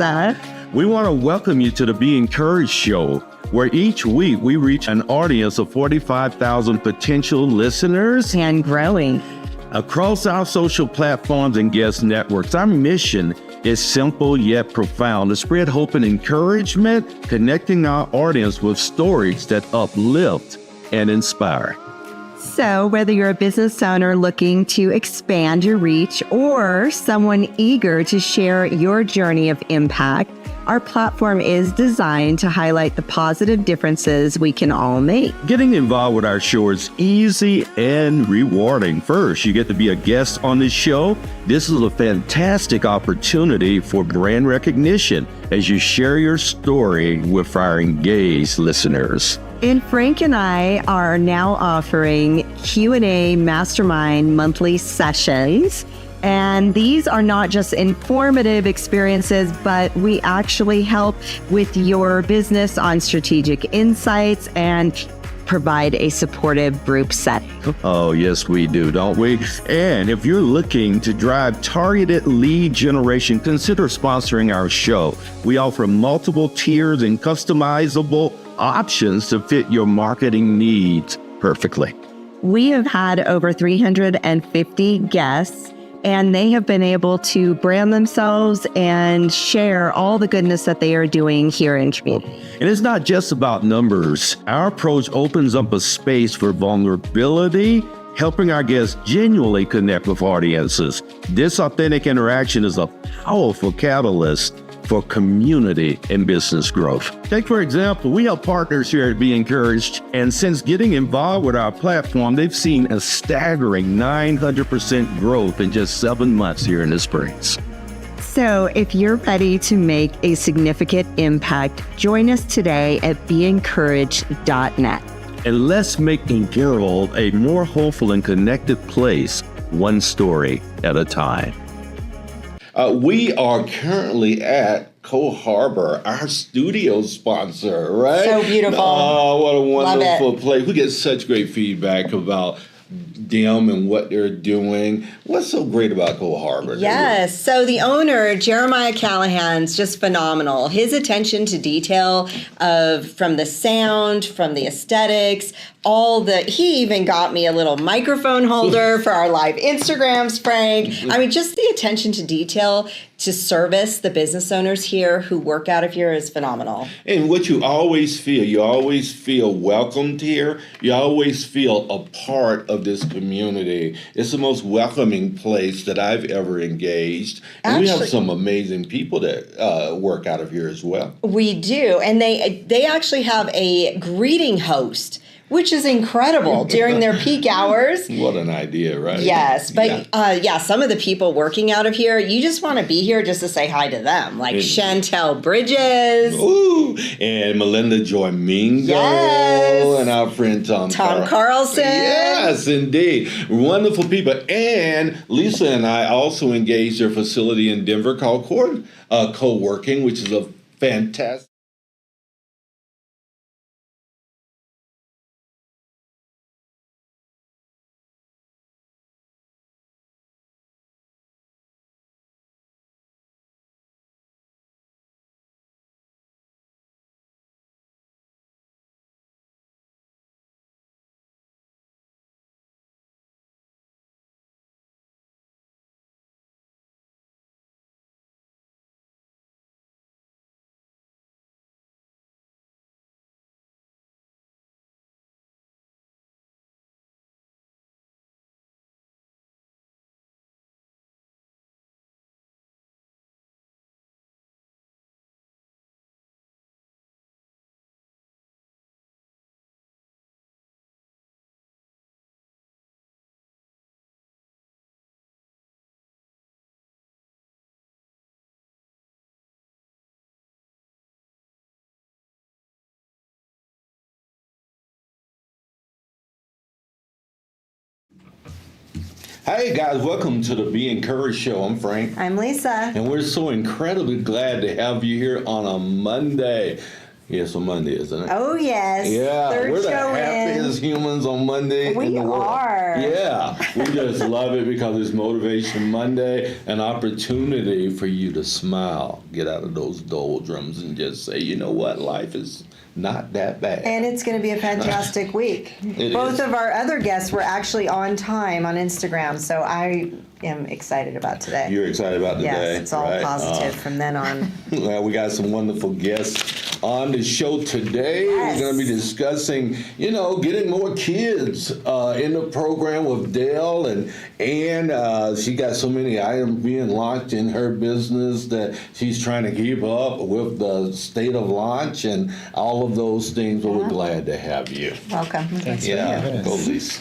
Melissa. We want to welcome you to the Be Encouraged Show, where each week we reach an audience of 45,000 potential listeners. And growing. Across our social platforms and guest networks, our mission is simple yet profound: to spread hope and encouragement, connecting our audience with stories that uplift and inspire. So whether you're a business owner looking to expand your reach or someone eager to share your journey of impact, our platform is designed to highlight the positive differences we can all make. Getting involved with our show is easy and rewarding. First, you get to be a guest on this show. This is a fantastic opportunity for brand recognition as you share your story with our engaged listeners. And Frank and I are now offering Q&A Mastermind monthly sessions. And these are not just informative experiences, but we actually help with your business on strategic insights and provide a supportive group setting. Oh, yes, we do, don't we? And if you're looking to drive targeted lead generation, consider sponsoring our show. We offer multiple tiers and customizable options to fit your marketing needs perfectly. We have had over 350 guests, and they have been able to brand themselves and share all the goodness that they are doing here in community. And it's not just about numbers. Our approach opens up a space for vulnerability, helping our guests genuinely connect with audiences. This authentic interaction is a powerful catalyst for community and business growth. Take, for example, we have partners here at Be Encouraged, and since getting involved with our platform, they've seen a staggering 900% growth in just 7 months here in the Springs. So if you're ready to make a significant impact, join us today at BeEncouraged.net. And let's make the world a more hopeful and connected place, one story at a time. We are currently at CoHarbor, our studio sponsor, right? So beautiful. Oh, what a wonderful place. We get such great feedback about them and what they're doing. What's so great about CoHarbor? Yes. So the owner, Jeremiah Callahan's just phenomenal. His attention to detail from the sound, from the aesthetics, he even got me a little microphone holder for our live Instagrams, Frank. I mean, just the attention to detail to service the business owners here who work out of here is phenomenal. And what you always feel welcomed here. You always feel a part of this community. It's the most welcoming place that I've ever engaged. And we have some amazing people that work out of here as well. We do. And they actually have a greeting host, which is incredible during their peak hours. What an idea, right? Yes, but some of the people working out of here, you just want to be here just to say hi to them, like Chantel Bridges. Ooh, and Melinda Joy Mingo. Yes. And our friend Tom Carlson. Yes, indeed. Wonderful people. And Lisa and I also engaged their facility in Denver called Coworking, which is a fantastic. Hey guys, welcome to the Be Encouraged Show. I'm Frank. I'm Lisa. And we're so incredibly glad to have you here on a Monday. Yeah, it's on Monday, isn't it? Oh, yes. Yeah, Third we're the show happiest humans on Monday We in the world. are. Yeah, we just love it because it's Motivation Monday, an opportunity for you to smile, get out of those doldrums and just say, you know what, life is not that bad. And it's going to be a fantastic week. It Both is. of our other guests were actually on time on Instagram, so I am excited about today. You're excited about today, Yes, it's all right? positive from then on. Well, we got some wonderful guests on the show today. Yes. We're going to be discussing, getting more kids in the program with Dale and Ann. She got so many items being launched in her business that she's trying to keep up with the state of launch and all of those things. But we're glad to have you. Welcome. Yeah, go Lisa.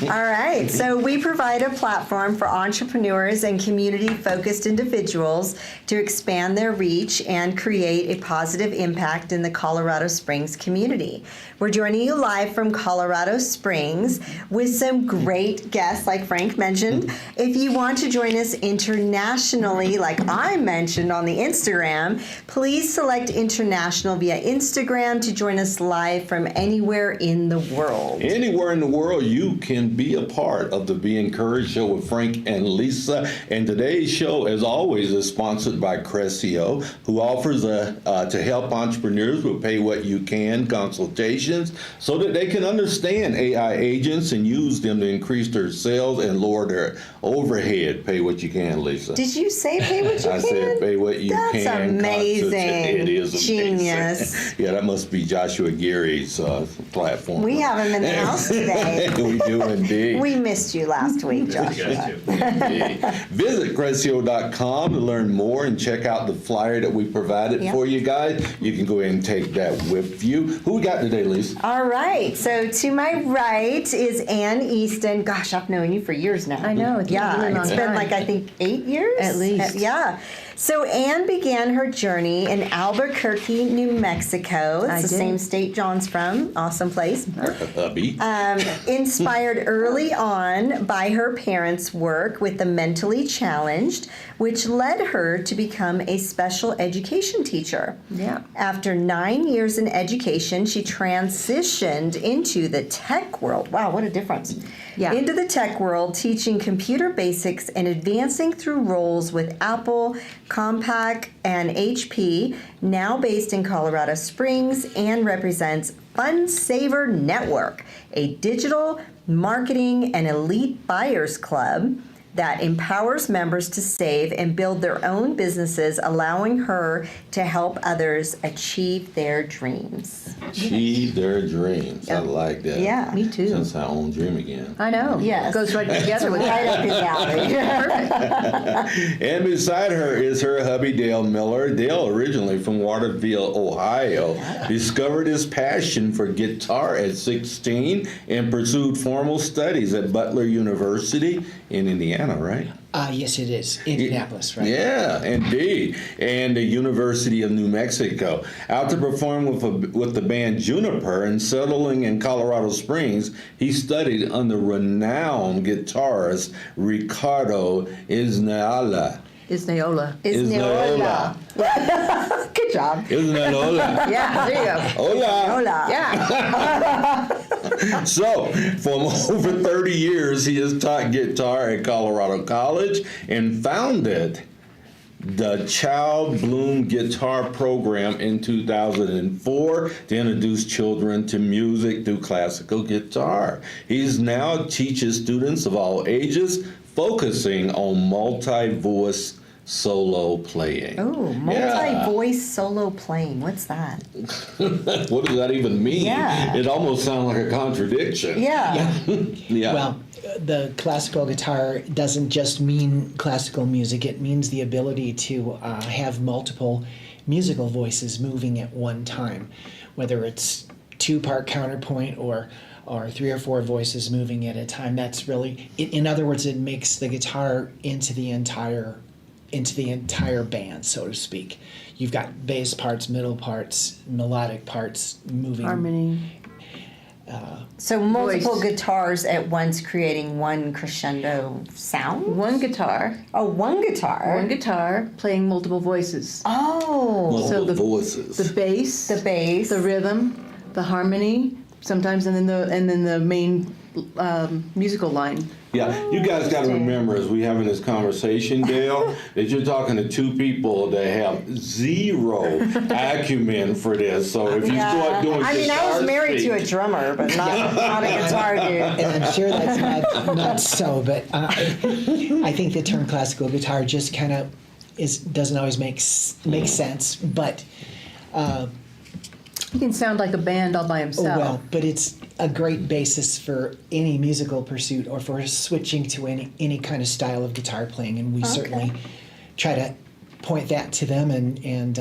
All right. So we provide a platform for entrepreneurs and community-focused individuals to expand their reach and create a positive impact in the Colorado Springs community. We're joining you live from Colorado Springs with some great guests, like Frank mentioned. If you want to join us internationally, like I mentioned on the Instagram, please select international via Instagram to join us live from anywhere in the world. Anywhere in the world, you can be a part of the Be Encouraged show with Frank and Lisa. And today's show, as always, is sponsored by Crescio, who offers to help entrepreneurs with pay what you can consultations so that they can understand AI agents and use them to increase their sales and lower their overhead. Pay what you can, Lisa. Did you say pay what you can? I said pay what you can. That's amazing. It is amazing. Genius. Yeah, that must be Joshua Gary's platform. We have him in the house today. We do indeed. We missed you last week, Joshua. Visit Crescio.com to learn more and check out the flyer that we provided for you guys. You can go ahead and take that with you. Who we got today, Lisa? All right. So to my right is Ann Easton. Gosh, I've known you for years now. I know, it's been a really long it's been time. like, I think, 8 years? At least. Yeah. So Ann began her journey in Albuquerque, New Mexico. It's the same state John's from. Awesome place. Hubby. Inspired early on by her parents' work with the mentally challenged, which led her to become a special education teacher. Yeah. After 9 years in education, she transitioned into the tech world. Wow, what a difference. Yeah. Into the tech world, teaching computer basics and advancing through roles with Apple, Compaq, and HP, now based in Colorado Springs, and represents Fund Saver Network, a digital marketing and elite buyers club that empowers members to save and build their own businesses, allowing her to help others achieve their dreams. Achieve their dreams. I like that. Yeah. Me too. Since I own dream again. I know. Yes. Goes right together with Right that. up his alley. And beside her is her hubby, Dale Miller. Dale, originally from Waterville, Ohio, discovered his passion for guitar at 16 and pursued formal studies at Butler University in Indiana, right? Yes, it is. Indianapolis, right? Yeah, indeed. And the University of New Mexico. Out to perform with the band Juniper and settling in Colorado Springs, he studied under renowned guitarist Ricardo Isnaola. Isnaola. Isnaola. Good job. Isnaola. Yeah, there you go. Hola. Hola. Yeah. So, for over 30 years, he has taught guitar at Colorado College and founded the Child Bloom Guitar Program in 2004 to introduce children to music through classical guitar. He's now teaches students of all ages, focusing on multi-voice solo playing. Oh, multi-voice solo playing. What's that? What does that even mean? Yeah. It almost sounds like a contradiction. Yeah. Yeah. Well, the classical guitar doesn't just mean classical music. It means the ability to have multiple musical voices moving at one time, whether it's two-part counterpoint or 3 or 4 voices moving at a time. That's really, in other words, it makes the guitar into the entire band, so to speak. You've got bass parts, middle parts, melodic parts moving. Harmony. So multiple voice. guitars at once creating one crescendo sound? One guitar. Oh, one guitar. One guitar playing multiple voices. Oh. Multiple the- voices. The bass. The bass. The rhythm. The harmony. Sometimes, and then the main musical line. Yeah, you guys got to remember as we having this conversation, Dale, that you're talking to two people that have zero acumen for this. So if you start doing I mean, I was guitar married to a speak- drummer, but not a guitar dude. And I'm sure that's not so, but I think the term classical guitar just kind of doesn't always make sense. But He can sound like a band all by himself. well, but it's a great basis for any musical pursuit or for switching to any kind of style of guitar playing, and we certainly try to point that to them and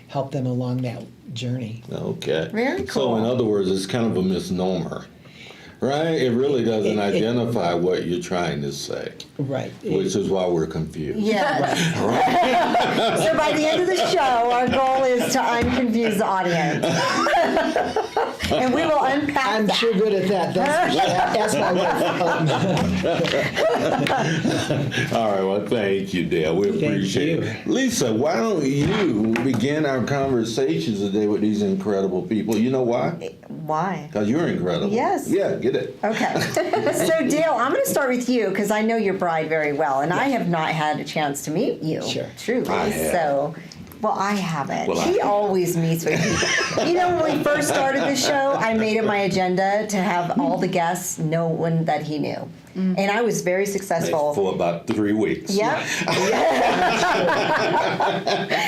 help them along that journey. Okay. Very So cool. in other words, it's kind of a misnomer, right? It really doesn't identify what you're trying to say, Right. which is why we're confused. Yes. So by the end of the show, our goal is to unconfuse the audience. And we will unpack I'm that. sure good at that. That's my wife. All right, well, thank you, Dale. We appreciate you. it. Lisa, why don't you begin our conversations today with these incredible people? You know why? Why? Because you're incredible. Yes. Yeah, get it. Okay. So, Dale, I'm going to start with you because I know your bride very well, and I have not had a chance to meet you. Sure. Truly. I have. So, well, I haven't. Well, I He have. always meets with people. You know, when we first started the show, I made it my agenda to have all the guests know one that he knew. And I was very successful. For about 3 weeks. Yep.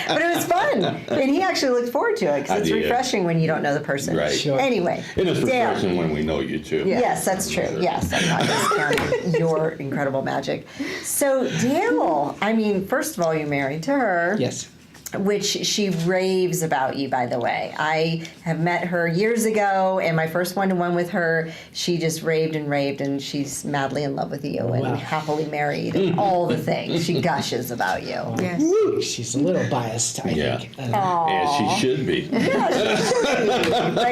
But it was fun. And he actually looked forward to it I because it's did. refreshing when you don't know the person. Right. Sure. Anyway, And it's Dale. refreshing when we know you, too. Yes, that's true. Yes, I'm not discounting your incredible magic. So, Dale, I mean, first of all, you're married to her. Yes. Which she raves about you, by the way. I have met her years ago, and my first one-to-one with her, she just raved, and she's madly in love with you and Wow. happily married and all the things. She gushes about you. Yes. She's a little biased, I Yeah. think. And she should be. But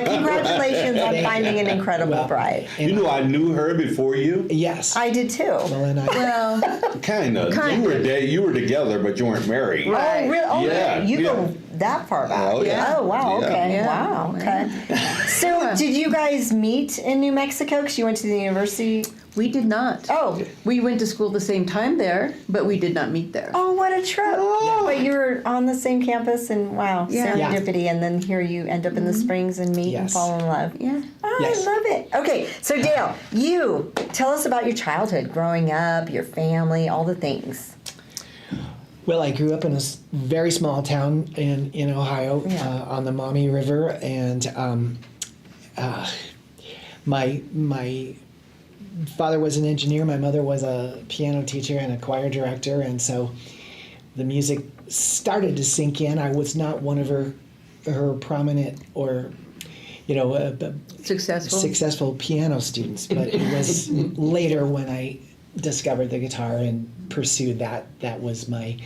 congratulations on finding an incredible bride. You know, I knew her before you. Yes. I did too. Well, and I. Well, Kind of. You were together, but you weren't married. Oh, really? Oh, Yeah, you yeah. go that far back. Oh, yeah. Oh, wow. Yeah. Okay. Yeah. Wow. Okay. So, did you guys meet in New Mexico? Because you went to the university. we did not. Oh. We went to school the same time there, but we did not meet there. Oh, what a trip! But you were on the same campus, and wow, Yeah. serendipity. And then here you end up in the Springs and meet and Yes. fall in love. Yeah. Oh, Yes. I love it. Okay, so Dale, you tell us about your childhood, growing up, your family, all the things. Well, I grew up in a very small town in Ohio on the Maumee River, and my father was an engineer. My mother was a piano teacher and a choir director, and so the music started to sink in. I was not one of her prominent or successful piano students, but it was later when I discovered the guitar and pursued that. That was my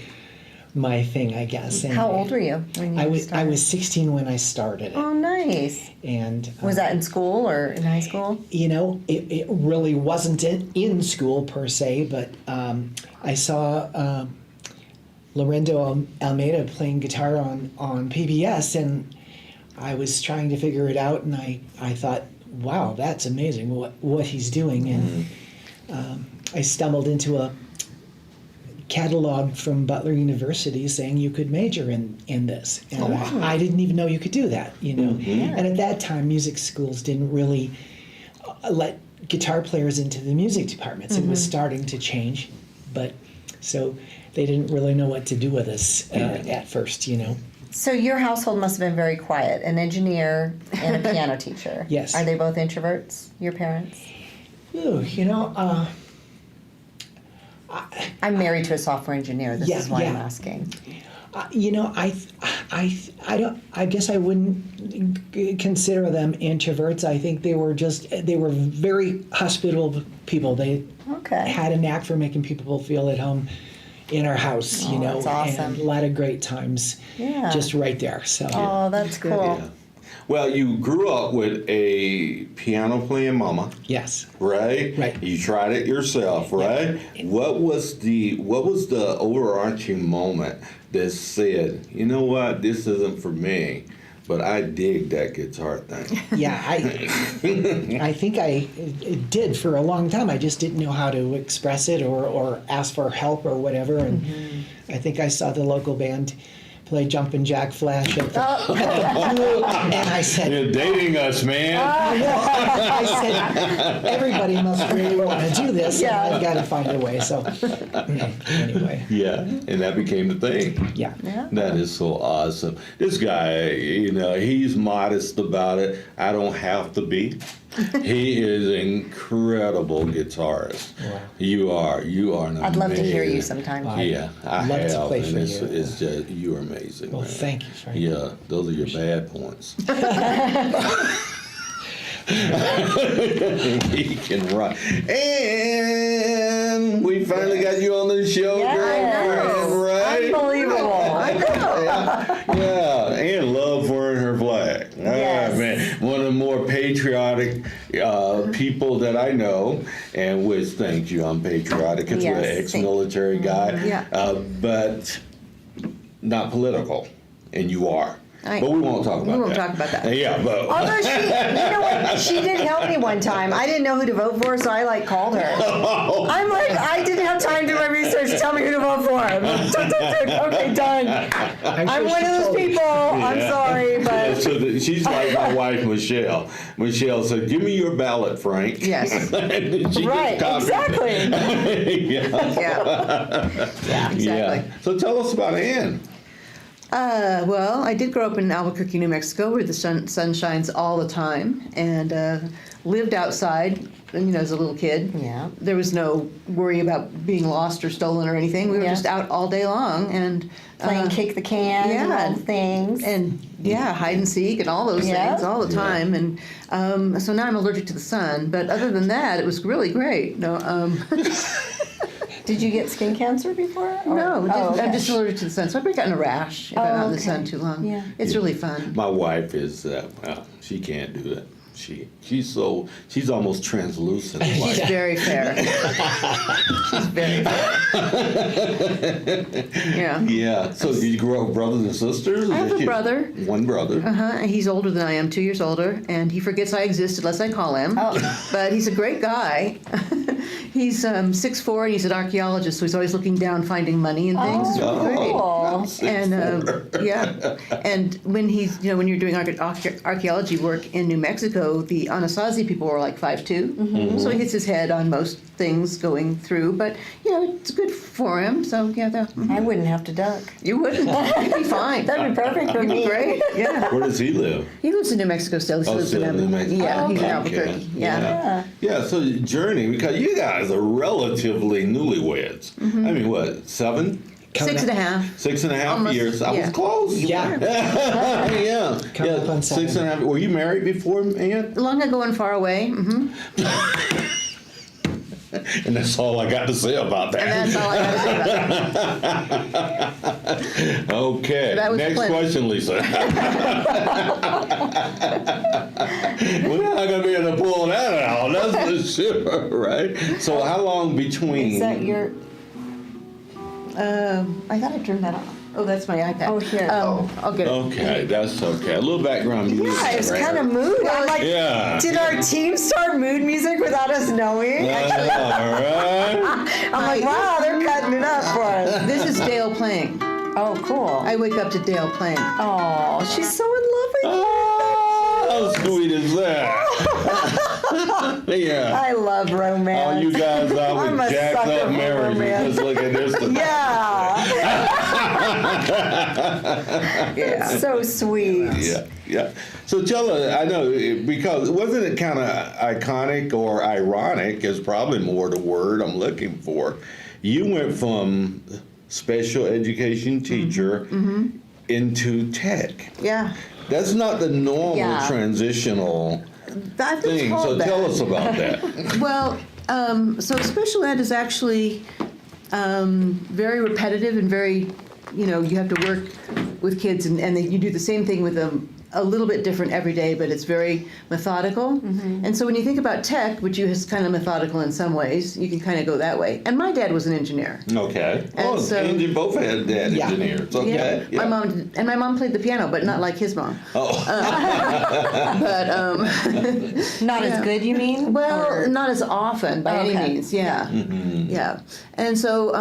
thing, I guess. And How old were you when you I started? was 16 when I started it, Oh, nice. and Was that in school or in high school? it really wasn't in school per se, but I saw Lorenzo Almeida playing guitar on PBS, and I was trying to figure it out, and I thought, wow, that's amazing what he's doing, and I stumbled into a catalog from Butler University saying you could major in this, and I didn't even know you could do that, And at that time, music schools didn't really let guitar players into the music departments. It was starting to change, but so they didn't really know what to do with us at first, So your household must have been very quiet. An engineer and a piano teacher. Yes. Are they both introverts? Your parents? Ooh, I'm married to a software engineer. This is why I'm asking. I guess I wouldn't consider them introverts. I think they were very hospitable people. They Okay. had a knack for making people feel at home in our house, that's awesome. and a lot of great times Yeah. just right there. So Oh, that's cool. Yeah. Well, you grew up with a piano playing mama, Yes. right? Right. You tried it yourself, right? What was the overarching moment that said, you know what, this isn't for me, but I dig that guitar thing? Yeah, I think I did for a long time. I just didn't know how to express it or ask for help or whatever. And I think I saw the local band play Jumpin' Jack Flash at the pool, and I said, You're dating us, man. I said, everybody must really want to do this, and I've got to find a way. So anyway, Yeah, and that became the thing. yeah. That is so awesome. This guy, he's modest about it. I don't have to be. He is an incredible guitarist. Wow. You are an amazing. I'd love to hear you sometime. Yeah, I love have, to play and for it's, you. it's just you're amazing. Well, man. thank you, Frank. Yeah, those are your bad points. He can rock. And we finally got you on the show, girlfriend, right? Unbelievable. I know. Yeah, and love wearing her flag. Yes. Man, one of the more patriotic people that I know, and which, thank you, I'm patriotic. It's Yes, an ex-military guy, Yeah. but not political, and you are. I- But we won't talk about that. We won't talk about that. Yeah, but Although you know what? She did help me one time. I didn't know who to vote for, so I called her. I'm like, I didn't have time to do my research. Tell me who to vote for. I'm like, tick, tick, tick. Okay, done. I'm one of those people. I'm sorry, but so she's like my wife, Michelle. Michelle said, "Give me your ballot, Frank." Yes. And she right, just copied exactly. it. Yeah. Yeah, exactly. Yeah. So tell us about Ann. Well, I did grow up in Albuquerque, New Mexico, where the sun shines all the time, and lived outside, as a little kid. Yeah. There was no worry about being lost or stolen or anything. We were Yeah. just out all day long and Playing kick the can and all the things. and hide and seek and all those Yeah. things all the time. And so now I'm allergic to the sun. But other than that, it was really great. Did you get skin cancer before? Or? No, Oh, okay. I'm just allergic to the sun. So I've gotten a rash if I'm out in the sun too long. Yeah. It's really fun. My wife is, she can't do that. She's almost translucent. She's very fair. She's very fair. Yeah. Yeah. So did you grow up with brothers and sisters? I have a brother. One brother. He's older than I am, 2 years older, and he forgets I exist unless I call him. Oh. But he's a great guy. He's 6'4", and he's an archaeologist, so he's always looking down, finding money and things. It's really great. cool. And and when he's when you're doing archaeology work in New Mexico, the Anasazi people were like 5'2", so he hits his head on most things going through. But it's good for him. So I wouldn't have to duck. you wouldn't. You'd be fine. That'd be perfect for You'd be me. great. Yeah. Where does he live? He lives in New Mexico still. He Oh, lives still in New Mexico. Yeah, he's in Okay. Albuquerque. Yeah. Yeah, so journey, because you guys are relatively newlyweds. I mean, what, 7? 6.5. 6.5 Almost, years. I was yeah. close. Yeah. Yeah. Coming up on 6.5. Were you married before, Ann? Long ago and far away. Mm-hmm. And that's all I got to say about that. And that's all I got to say about that. Okay. That was Next plenty. question, Lisa. We're not going to be able to pull that out. That's for sure, right? So how long between? Is that your? I thought I turned that off. Oh, that's my iPad. Oh, here. I'll get it. Okay, that's okay. A little background music. Yeah, it was right? kind of mood. I'm like, Yeah. did our team start mood music without us knowing? All right. I'm like, wow, they're cutting it up for us. This is Dale playing. Oh, cool. I wake up to Dale playing. Oh, she's so in love with you. How sweet is that? Yeah. I love romance. All you guys out I'm with a jacked sucker up for marriages, romance. just look at this. Yeah. So sweet. Yeah, yeah. So tell us, I know, because wasn't it kind of iconic or ironic is probably more the word I'm looking for. You went from special education teacher into tech. Yeah. That's not the normal Yeah. transitional I've been thing. told So that. tell us about that. Well, so special ed is actually very repetitive and very, you have to work with kids and you do the same thing with them a little bit different every day, but it's very methodical. And so when you think about tech, which is kind of methodical in some ways, you can kind of go that way. And my dad was an engineer. Okay. And so- and you both had dad Yeah. engineers. Okay. My mom played the piano, but not like his mom. Oh. But Not as good, you mean? well, Or- not as often by any Okay. means. Yeah, yeah. And so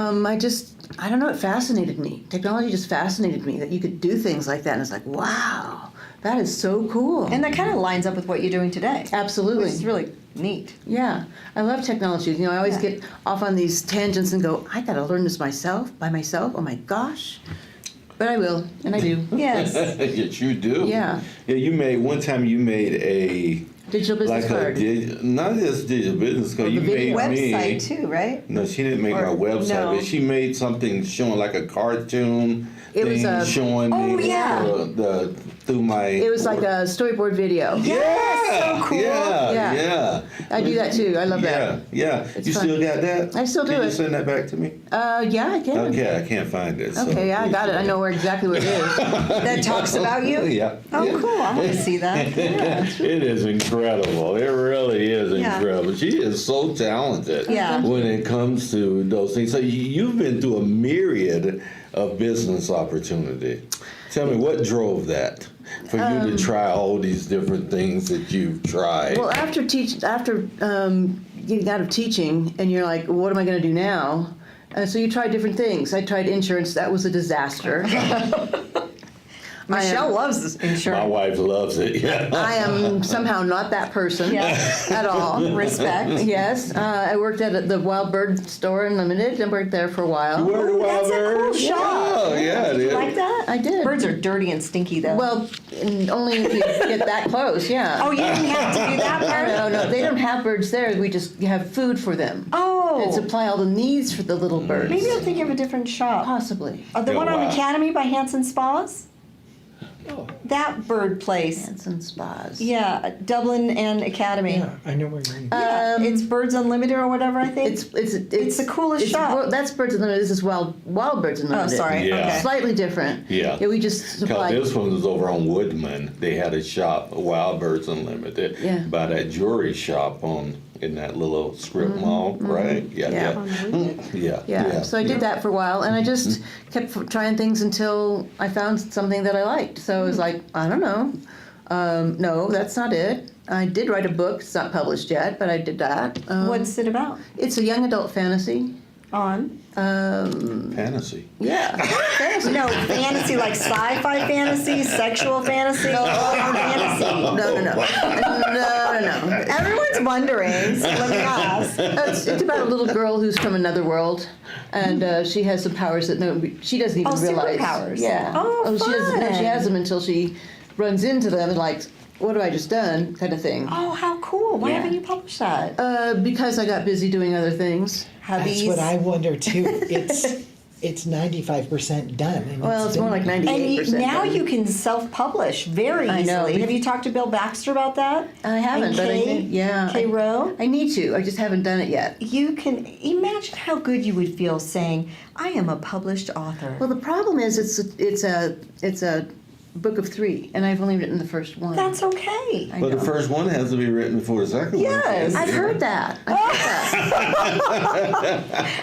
I don't know, it fascinated me. Technology just fascinated me that you could do things like that, and it's like, wow, that is so cool. and that kind of lines up with what you're doing today. Absolutely. Which is really neat. Yeah, I love technology. You know, I always get off on these tangents and go, I gotta learn this by myself. Oh my gosh. But I will, and I do. Yes. Yes, you do. Yeah. Yeah, one time you made a Digital business card. not just digital business card. You the made video. me. Website too, right? No, she didn't make Or- my website, no. but she made something showing like a cartoon It was thing a- showing Oh, me yeah. through my. It was like a storyboard video. Yes, so cool. Yeah, Yeah. yeah. I do that too. I love Yeah, that. yeah. It's You fun. still got that? I still do Can you it. send that back to me? Yeah, I can. Okay, I can't find it. so Okay, yeah, I please got it. I do. know where exactly what it is. That talks about you? Yeah. Oh, yeah. cool. I want to see that. Yeah. It is incredible. It really is Yeah. incredible. She is so talented Yeah. when it comes to those things. So you've been through a myriad of business opportunity. Tell me, what drove that for you to try all these different things that you've tried? Well, after getting out of teaching, and you're like, what am I going to do now? So you try different things. I tried insurance. That was a disaster. Michelle loves this My insurance. wife loves it. Yeah. I am somehow not that person at all. Respect. Yes, I worked at the Wild Bird store in Limited and worked there for a while. You work at Wild That's a cool Bird? shop. Yeah, Did you like that? I did. Birds are dirty and stinky, though. Well, only if you get that close, yeah. oh, you didn't have to do that part? No, they don't have birds there. We just have food for them. Oh. And supply all the needs for the little birds. Maybe I'm thinking of a different shop. Possibly. The Yeah, one on wow. Academy by Hanson Spas? Oh, That bird place. Hanson Spas. Yeah, Dublin and Academy. yeah, I know where you're. Yeah, it's Birds Unlimited or whatever, I think. It's the coolest shop. Well, that's Birds Unlimited. This is Wild Birds Unlimited. Oh, sorry. Yeah. Okay. Slightly different. Yeah. We just Because supply. this one was over on Woodman. They had a shop, Wild Birds Unlimited, Yeah. by that jewelry shop in that little strip mall, right? Yeah, Yeah. yeah. Yeah. So I did that for a while, and I just kept trying things until I found something that I liked. So I was like, I don't know. No, that's not it. I did write a book. It's not published yet, but I did that. What's it about? It's a young adult fantasy. On? Fantasy. Yeah. Fantasy. No, fantasy like sci-fi fantasy, sexual fantasy, horror fantasy. No. Everyone's wondering, so let me ask. It's about a little girl who's from another world, and she has some powers that she doesn't even Oh, realize. superpowers. Yeah. Oh, she doesn't know she fun. has them until she runs into them and like, what have I just done? Kind of thing. Oh, how cool. Why Yeah. haven't you published that? Because I got busy doing other things. Hubbies. That's what I wonder too. It's 95% done. And Well, it's more like And 98%. now you can self-publish very I know. easily. Have you talked to Bill Baxter about that? I haven't, And but Kay Rowe? I need to. I just haven't done it yet. You can imagine how good you would feel saying, "I am a published author." Well, the problem is it's a book of 3, and I've only written the first one. That's okay. I But the know. first one has to be written before the second Yes. one. I've heard that.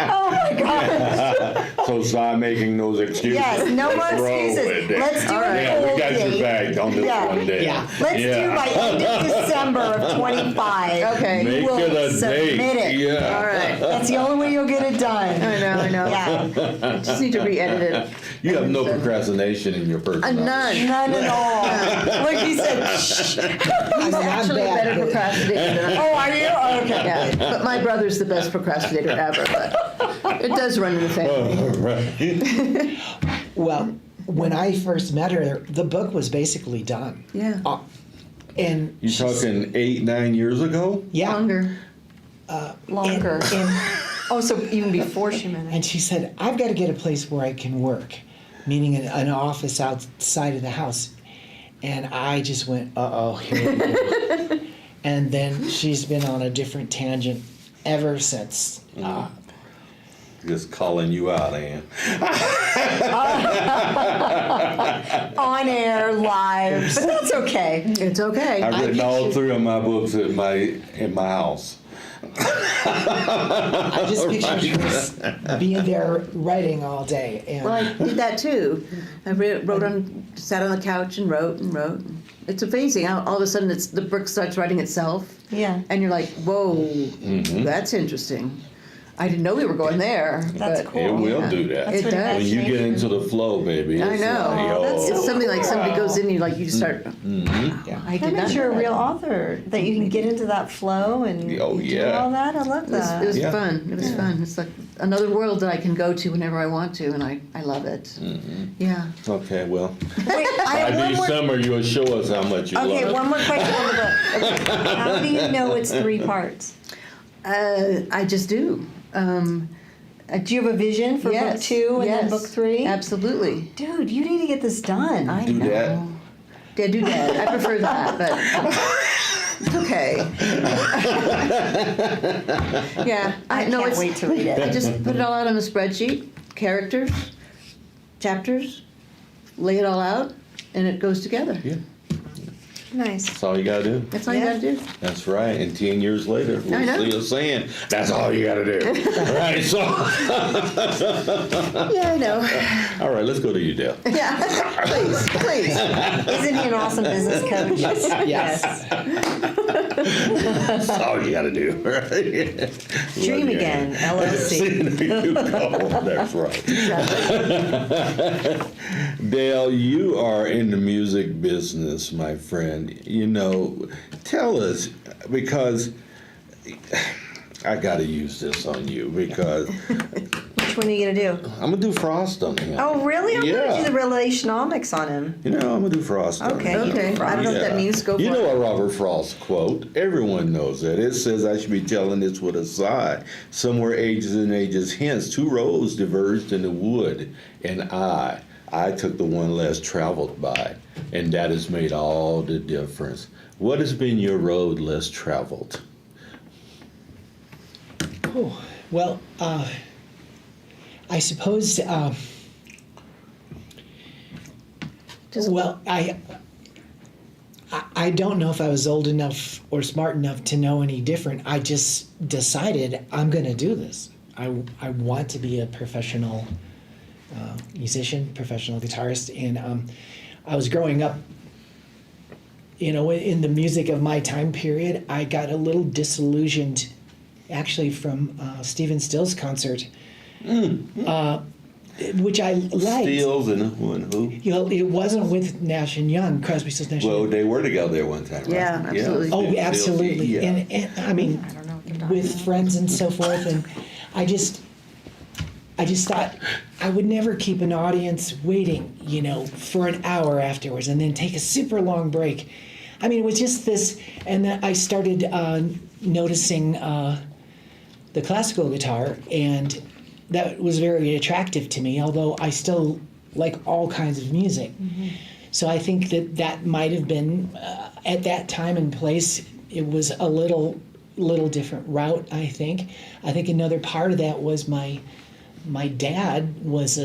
Oh my God! So start making those excuses. Yes, no more Let's roll excuses. with it. Let's do All it. Yeah, we full got your date. back on this Yeah. one day. Yeah. Let's do by end of December of 25. Okay. You Make will it a submit date. it. Yeah. All right. That's the only way you'll get it done. I know. Yeah. Just need to re-edit it. You have no procrastination in your personality. None. None at all. Like he said, shh. He's not actually a bad, better but- procrastinator than I am. Oh, are you? Oh, okay. Yeah, but my brother's the best procrastinator ever. But it does run in the family. Right. Well, when I first met her, the book was basically done. Yeah. And You talking 8-9 years ago? yeah. Longer. Longer. And Oh, so even before she met him. And she said, I've got to get a place where I can work, meaning an office outside of the house. And I just went, uh-oh, here we go. And then she's been on a different tangent ever since. Just calling you out, Ann. On air, live, but that's okay. It's okay. I've written all 3 of my books in my house. I just pictured her being there writing all day. And Well, I did that too. I sat on the couch and wrote and wrote. It's amazing. All of a sudden, the book starts writing itself. Yeah. And you're like, whoa, that's interesting. I didn't know we were going there. That's but cool. It will Yeah. do that. It does. When you get into the flow, baby. I it's know. like, oh. That's It's something like somebody goes in, you just start. yeah. I That did not makes you a know real that. author, that you can get into that flow and Oh, do yeah. all that. I love that. It was Yeah. fun. It was fun. It's like another world that I can go to whenever I want to, and I love it. Yeah. Okay, well, Wait, I have by one this more. summer you'll show us how much you Okay, love it. one more question on the book. Okay. How do you know it's 3 parts? I just do. Do you have a vision for book 2 and then book 3? Absolutely. Dude, you need to get this done. I Do know. that. Yeah, do that. I prefer that, but it's okay. Yeah, I know can't it's. wait to read I it. just put it all out on a spreadsheet, characters, chapters, lay it all out, and it goes together. Yeah, Nice. that's all you gotta do. That's all you gotta do. That's right. And 10 years later, I know. we'll see us saying, that's all you gotta do. Right, so. Yeah, I know. All right, let's go to you, Dale. Yeah, please, please. Isn't he an awesome business coach? Yes. That's all you gotta do. Right? Dream Love you, Again, Ann. LLC. There you go. That's right. Dale, you are in the music business, my friend. You know, tell us, because I got to use this on you, because Which one are you going to do? I'm going to do Frost on him. Oh, really? I'm going Yeah. to do the relationomics on him. You know, I'm going to do Frost on Okay. him. Okay, I don't know what that means. Go for You it. know a Robert Frost quote. Everyone knows that. It says, I should be telling this with a sigh. Somewhere ages and ages hence, 2 roads diverged in the wood, and I took the one less traveled by, and that has made all the difference. What has been your road less traveled? Oh, well, I suppose. Well, I don't know if I was old enough or smart enough to know any different. I just decided I'm going to do this. I want to be a professional musician, professional guitarist, and I was growing up. You know, in the music of my time period, I got a little disillusioned, actually, from Stephen Still's concert, which I liked. Stills and who? You know, it wasn't with Nash and Young, Crosby, Stills, Nash and Well, Young. they were together at one time, right? Yeah, absolutely. Oh, Stills, absolutely. yeah. And I mean, with friends and so forth, and I just thought I would never keep an audience waiting, you know, for an hour afterwards and then take a super long break. I mean, it was just this, and then I started noticing the classical guitar, and that was very attractive to me, although I still like all kinds of music. So I think that might have been, at that time and place, it was a little different route, I think. I think another part of that was my dad was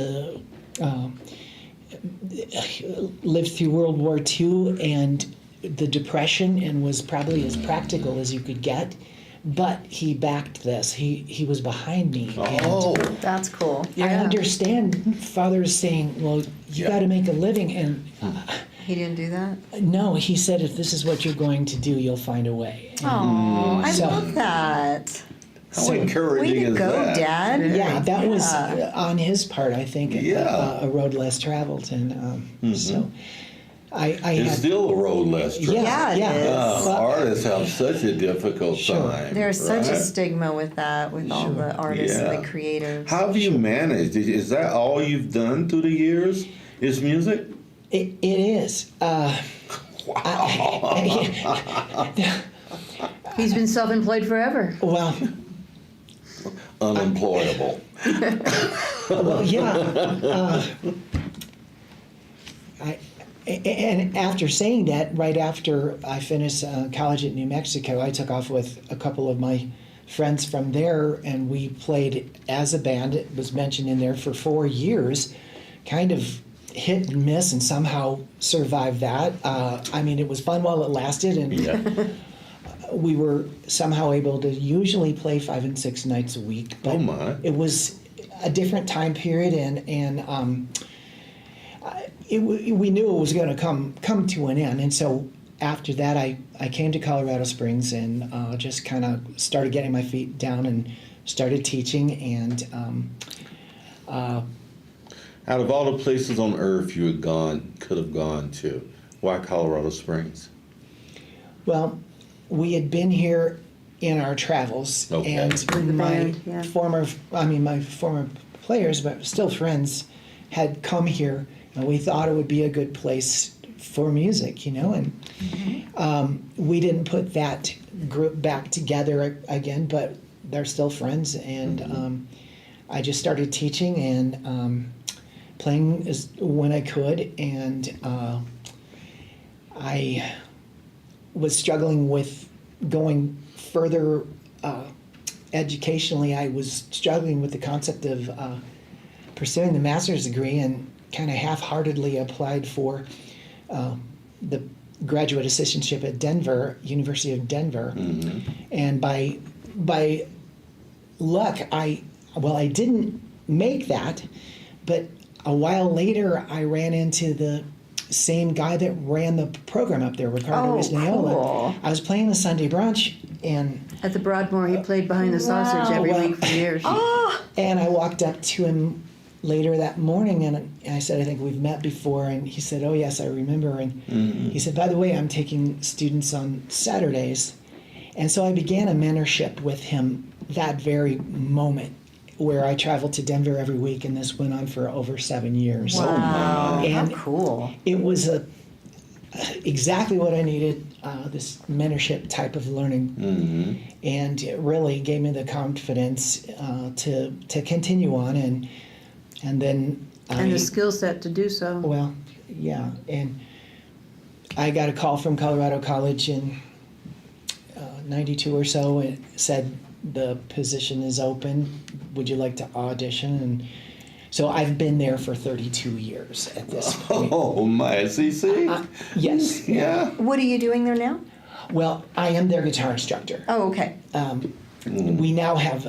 lived through World War II and the Depression, and was probably as practical as you could get. But he backed this. He was behind me. Oh, That's cool. And I understand fathers saying, well, you got to make a living. And He didn't do that? no, he said, if this is what you're going to do, you'll find a way. And Oh, I So- love that. how encouraging Way to is go, that? Dad. yeah, that was on his part, I think, Yeah. a road less traveled. And so I It's had... still a road less traveled. Yeah, it is. Artists have such a difficult time. There's such a right? stigma with that, with all the artists and Yeah. the creatives. How have you managed? Is that all you've done through the years? Is music? It is. He's been self-employed forever. Well, Unemployable. well, yeah. And after saying that, right after I finished college at New Mexico, I took off with a couple of my friends from there, and we played as a band. It was mentioned in there for 4 years, kind of hit and miss, and somehow survived that. I mean, it was fun while it lasted, and we were somehow able to usually play 5 and 6 nights a week. But it was a different time period, and we knew it was going to come to an end. And so after that, I came to Colorado Springs and just kind of started getting my feet down and started teaching. And out of all the places on earth you could have gone to, why Colorado Springs? Well, we had been here in our travels, and my former players, but still friends, had come here, and we thought it would be a good place for music, and we didn't put that group back together again, but they're still friends, and I just started teaching and playing when I could, and I was struggling with going further educationally. I was struggling with the concept of pursuing the master's degree, and kind of half-heartedly applied for the graduate assistantship at University of Denver. And by luck, I didn't make that, but a while later I ran into the same guy that ran the program up there, Ricardo Isnaiola. Cool. I was playing the Sunday brunch, and At the Broadmoor, he played behind the sausage every week for years. and I walked up to him later that morning, and I said, I think we've met before, and he said, oh yes, I remember, and he said, by the way, I'm taking students on Saturdays. And so I began a mentorship with him that very moment, where I traveled to Denver every week, and this went on for over 7 years. Wow, And how cool. it was exactly what I needed, this mentorship type of learning. And it really gave me the confidence to continue on, and then And the skill set to do so. well, yeah, and I got a call from Colorado College in 92 or so, and it said the position is open. Would you like to audition? And so I've been there for 32 years at this point. Oh my, CC? Yes. Yeah. What are you doing there now? Well, I am their guitar instructor. Oh, okay. We now have,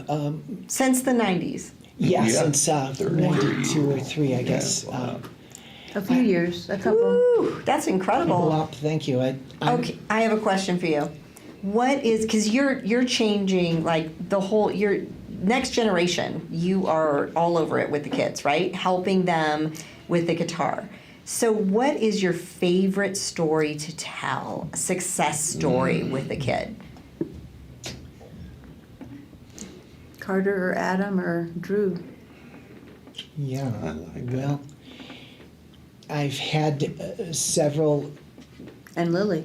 Since the 90s. since 92 or 3, I guess. A few years, a couple. Ooh, that's incredible. Well, thank you. I'm- Okay, I have a question for you. What is, because you're changing like your next generation, you are all over it with the kids, right? Helping them with the guitar. So what is your favorite story to tell, a success story with a kid? Carter or Adam or Drew. Yeah. I like that. Well, I've had several. And Lily.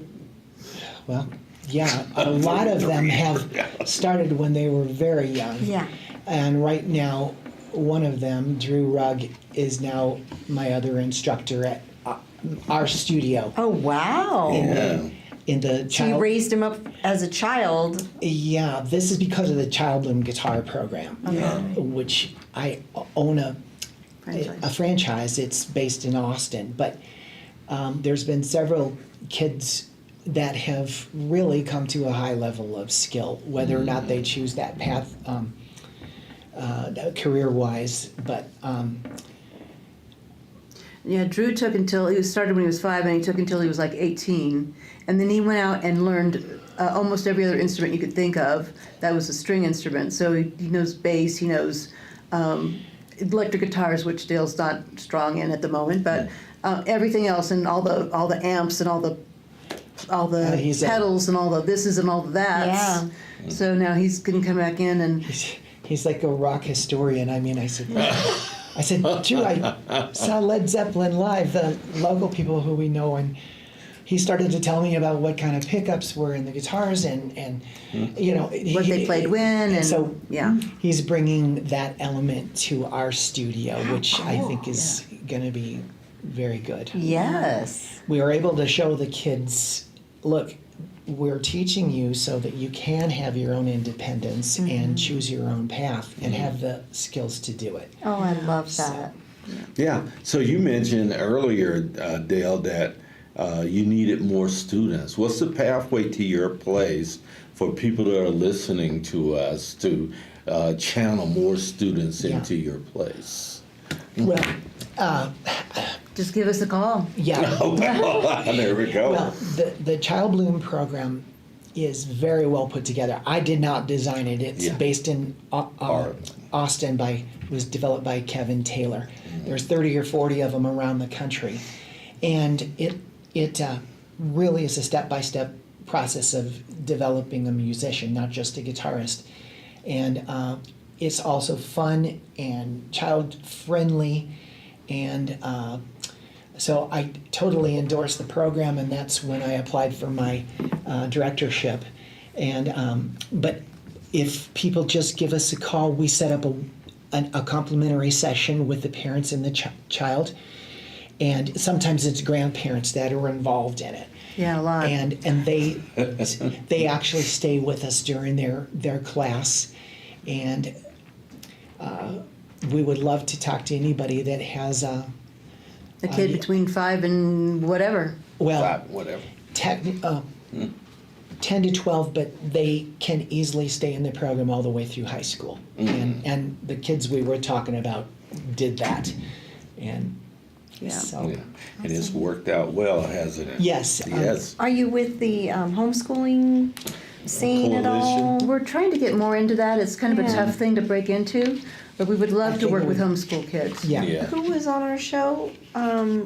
Well, yeah, a lot of them have started when they were very young. Yeah. And right now, one of them, Drew Rugg, is now my other instructor at our studio. Oh, wow. In the So you child. raised him up as a child. Yeah, this is because of the Childhood Guitar Program, which I own a franchise. It's based in Austin, but there's been several kids that have really come to a high level of skill, whether or not they choose that path career-wise. But Yeah, Drew took until he started when he was 5, and he took until he was like 18, and then he went out and learned almost every other instrument you could think of. That was a string instrument. So he knows bass, he knows electric guitars, which Dale's not strong in at the moment, but everything else, and all the amps and all the pedals and all the thises and all the that's. Yeah. So now he's going to come back in and. he's like a rock historian. I mean, I said, Drew, I saw Led Zeppelin live, the local people who we know, and he started to tell me about what kind of pickups were in the guitars and What they played when, and so yeah. he's bringing that element to our studio, which I think is going to be very good. Yes. We were able to show the kids, look, we're teaching you so that you can have your own independence and choose your own path and have the skills to do it. Oh, I love that. Yeah. So you mentioned earlier, Dale, that you needed more students. What's the pathway to your place for people that are listening to us to channel more students into your place? Well, Just give us a call. yeah. There we go. Well, the Child Bloom program is very well put together. I did not design it. It's based in Austin was developed by Kevin Taylor. There's 30 or 40 of them around the country. And it really is a step-by-step process of developing a musician, not just a guitarist. And it's also fun and child-friendly. And so I totally endorse the program, and that's when I applied for my directorship. And but if people just give us a call, we set up a complimentary session with the parents and the child, and sometimes it's grandparents that are involved in it. Yeah, a lot. And they actually stay with us during their class, and we would love to talk to anybody that has A kid between 5 and whatever. well, Whatever. 10 to 12, but they can easily stay in the program all the way through high school. And the kids we were talking about did that. And so, Yeah. And it's worked out well, hasn't it? yes. Yes. Are you with the homeschooling scene at all? We're trying to get more into that. It's kind of a tough thing to break into, but we would love to work with homeschool kids. Yeah. Yeah. Who was on our show a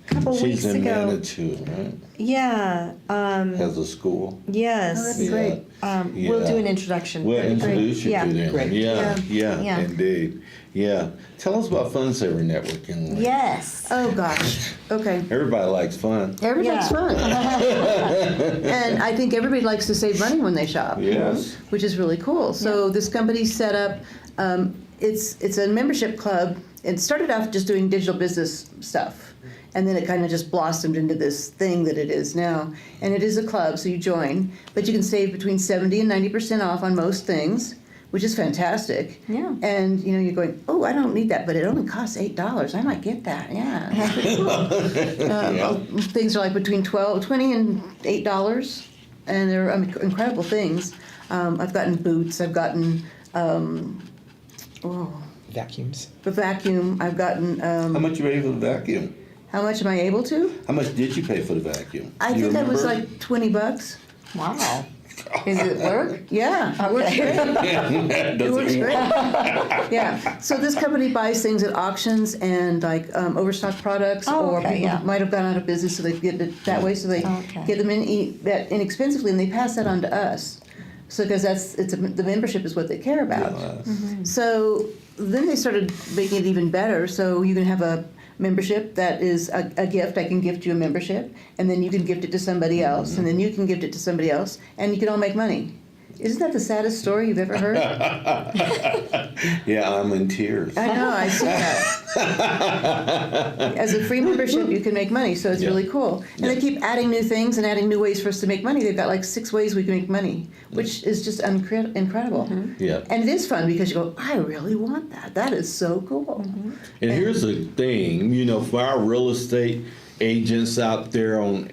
couple She's weeks in ago? Manitou, right? Yeah. Has a school. Yes. Oh, that'd be great. We'll do an introduction. We'll That'd be great. introduce you Yeah. to them. Great. Yeah, indeed. Yeah. Tell us about Funsaver Networking. Yes. Oh, gosh. Okay. Everybody likes fun. Everything's fun. And I think everybody likes to save money when they shop. Yes. Which is really cool. So this company set up, it's a membership club. It started off just doing digital business stuff. And then it kind of just blossomed into this thing that it is now. And it is a club, so you join. But you can save between 70 and 90% off on most things, which is fantastic. Yeah. And you're going, oh, I don't need that, but it only costs $8. I might get that. Yeah. Things are like between $20 and $8, and they're incredible things. I've gotten boots. I've gotten Vacuums. the vacuum. I've gotten. How much you pay for the vacuum? How much am I able to? How much did you pay for the vacuum? I You think that was remember? like $20. Wow. Does it work? Yeah, it works great. Does It works it great. work? Yeah. So this company buys things at auctions and like overstock products, Oh, or okay, people yeah. might have gone out of business, so they get it that way. So they Okay. get them that inexpensively, and they pass that on to us. So because the membership is what they care about. So then they started making it even better. So you can have a membership that is a gift. I can gift you a membership, and then you can gift it to somebody else, and then you can gift it to somebody else, and you can all make money. Isn't that the saddest story you've ever heard? Yeah, I'm in tears. I know, I see that. As a free membership, you can make money, so it's really cool. And they keep adding new things and adding new ways for us to make money. They've got like 6 ways we can make money, which is just incredible. Yeah. And it is fun because you go, I really want that. That is so cool. And here's the thing, for our real estate agents out there on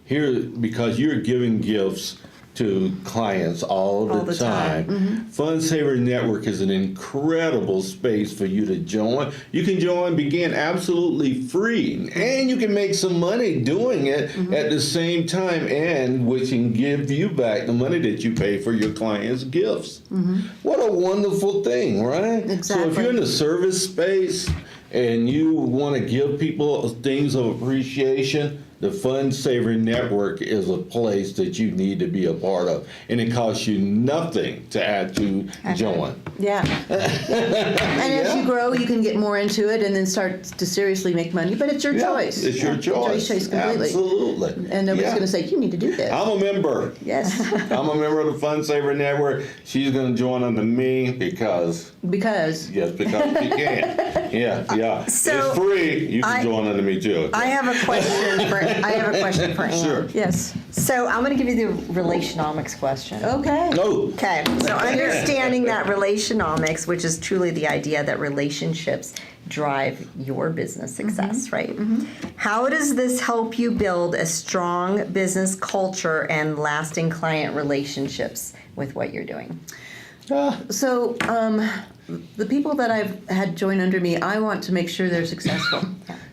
here, because you're giving gifts to clients all the time. Funsaver Network is an incredible space for you to join. You can begin absolutely free, and you can make some money doing it at the same time, and which can give you back the money that you pay for your clients' gifts. What a wonderful thing, right? So if Exactly. you're in the service space and you want to give people things of appreciation, the Funsaver Network is a place that you need to be a part of, and it costs you nothing to add to join. Yeah. And as you grow, you can get more into it and then start to seriously make money. But it's your choice. It's your choice. Choice completely. Absolutely. And nobody's Yeah. going to say, you need to do this. I'm a member. Yes. I'm a member of the Funsaver Network. She's going to join under me because she can. Yeah. So, it's free. You can join under me too. I have a question for I have a question for Ann. Sure. Yes. So I'm going to give you the relationomics question. Okay. Oh. Okay, so understanding that relationomics, which is truly the idea that relationships drive your business success, right? How does this help you build a strong business culture and lasting client relationships with what you're doing? So the people that I've had join under me, I want to make sure they're successful.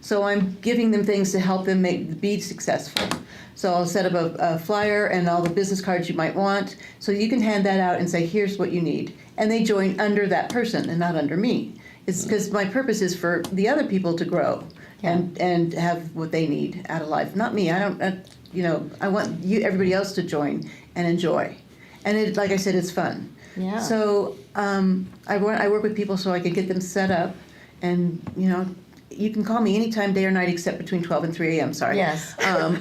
So I'm giving them things to help them be successful. So I'll set up a flyer and all the business cards you might want. So you can hand that out and say, here's what you need. And they join under that person and not under me. It's because my purpose is for the other people to grow and have what they need out of life. Not me. I don't, I want everybody else to join and enjoy. And it, like I said, it's fun. Yeah. So I work with people so I can get them set up, and you can call me anytime, day or night, except between 12 and 3 a.m. Sorry. Yes.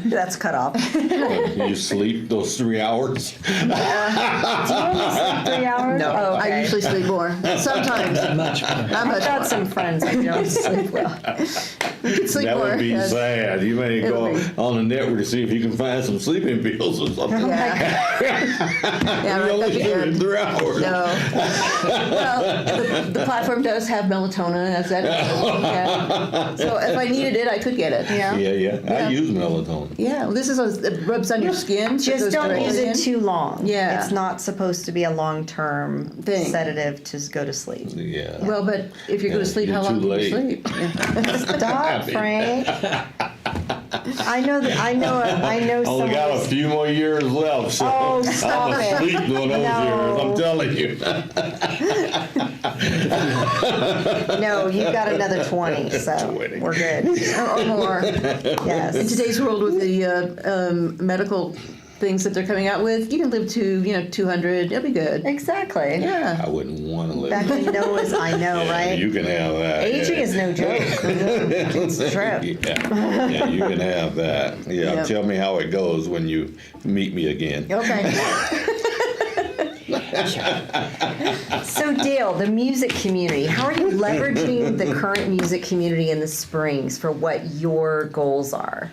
That's cut off. You sleep those 3 hours? 3 hours? No, Oh, I okay. usually sleep more. Sometimes. Much more. Not much I've got more. some friends who don't sleep well. You can sleep That more. would be yes. sad. You may go It'll be. on the network to see if you can find some sleeping pills or something. Yeah. Yeah, You right, only that'd be sleep in good. 3 hours. No. Well, the platform does have melatonin, as that. Yeah. So if I needed it, I could get it. Yeah. Yeah. Yeah. I use melatonin. Yeah. Well, this is it rubs on your skin. So it Just goes don't directly use it in. too long. Yeah. It's not supposed to be a long-term Thing. sedative to go to sleep. Yeah. Well, but if you're going to sleep, you're how long too do you late. sleep? Yeah. Stop, Frank. I know Only someone. got a few more years left, so Oh, stop I'm it. asleep during those No. years. I'm telling you. No, you've got another 20, so 20. we're good. Or more. In Yes. today's world with the medical things that they're coming out with, you can live to 200. It'll be good. Exactly. Yeah. I wouldn't want to live. Back in Noah's, I know, Yeah, right? You can have that. Aging yeah. is no joke. It's true. Yeah, you can have that. Yeah, Yep. tell me how it goes when you meet me again. Okay. So Dale, the music community, how are you leveraging the current music community in the Springs for what your goals are?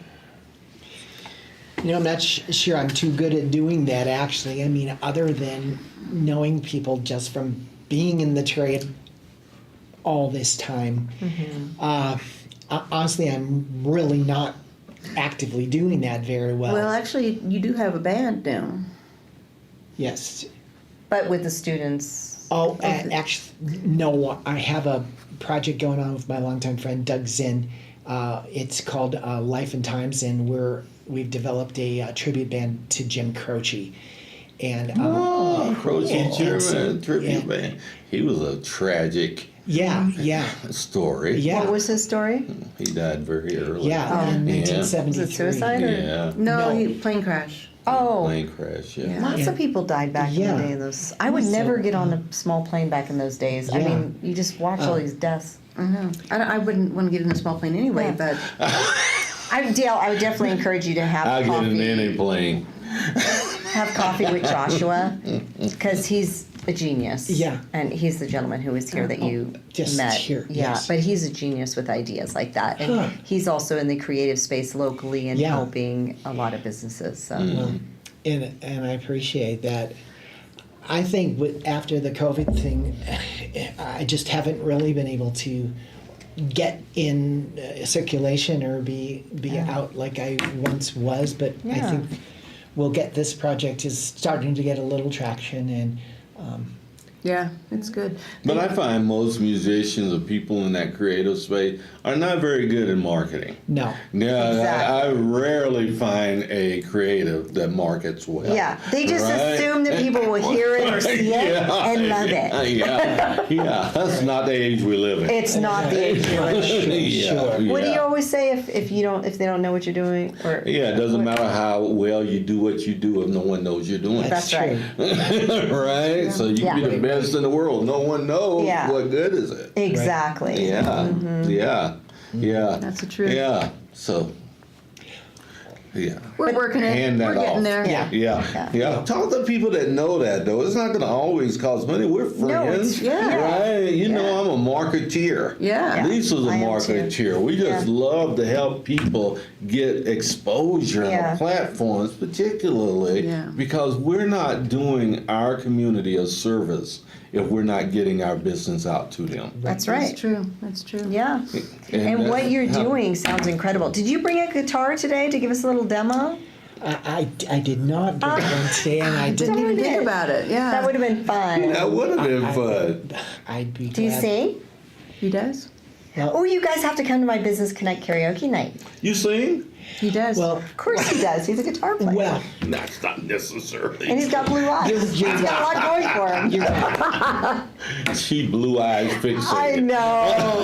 I'm not sure I'm too good at doing that, actually. I mean, other than knowing people just from being in the trade all this time. Honestly, I'm really not actively doing that very well. Well, actually, you do have a band now. Yes. But with the students. Oh, actually, no. I have a project going on with my longtime friend Doug Zinn. It's called Life and Times, and we've developed a tribute band to Jim Croce. And Croce German tribute yeah. band. He was a tragic yeah, story. yeah. What was his story? He died very early. Yeah, in Yeah. 1973. Was it suicide? Or? Yeah. No, plane crash. Oh, Plane crash. Yeah. lots of people died back in Yeah. the day. Those I would never get on a small plane back in those days. I Yeah. mean, you just watch all these deaths. I know. I wouldn't want to get in a small plane anyway, Yeah. but Dale, I would definitely encourage you to have I'll get in coffee. any plane. Have coffee with Joshua because he's a genius. Yeah. And he's the gentleman who was here that you just met. here, Yeah, yes. but he's a genius with ideas like that. And Huh. he's also in the creative space locally and Yeah. helping a lot of businesses. So And I appreciate that. I think after the COVID thing, I just haven't really been able to get in circulation or be out like I once was. But I Yeah. think we'll get this project is starting to get a little traction, and yeah, it's good. But I find most musicians or people in that creative space are not very good at marketing. no. Yeah, Exactly. I rarely find a creative that markets well. yeah, they just Right? assume that people will hear it or see it and love it. Yeah, that's not the age we live in. It's not the age you're in. Sure. What do you yeah. always say if they don't know what you're doing? Or Yeah, it doesn't matter how well you do what you do if no one knows you're doing it. That's right. Right? So you can be Yeah. the best in the world. No one knows. Yeah. What good is it? Exactly. Yeah. Yeah. That's the truth. Yeah. So Yeah. We're working it. Hand that We're getting off. there. Yeah. Talk to people that know that, though. It's not going to always cost money. We're friends. Right? You know, I'm a marketeer. Yeah. Lisa's a I am marketeer. We just love to help people get exposure on our platforms, particularly because we're not doing our community a service if we're not getting our business out to them. That's right. That's true. That's true. Yeah. And what you're doing sounds incredible. Did you bring a guitar today to give us a little demo? I did not bring one today, and I Didn't even think about it. Yeah. That would have been fun. That would have been fun. I'd be glad. Do you sing? He does. Oh, you guys have to come to my Business Connect karaoke night. You sing? He does. Well, Of course he does. He's a guitar player. well, That's not necessarily. And he's got blue eyes. He's got a lot going for him. She blue eyes fixated. I know.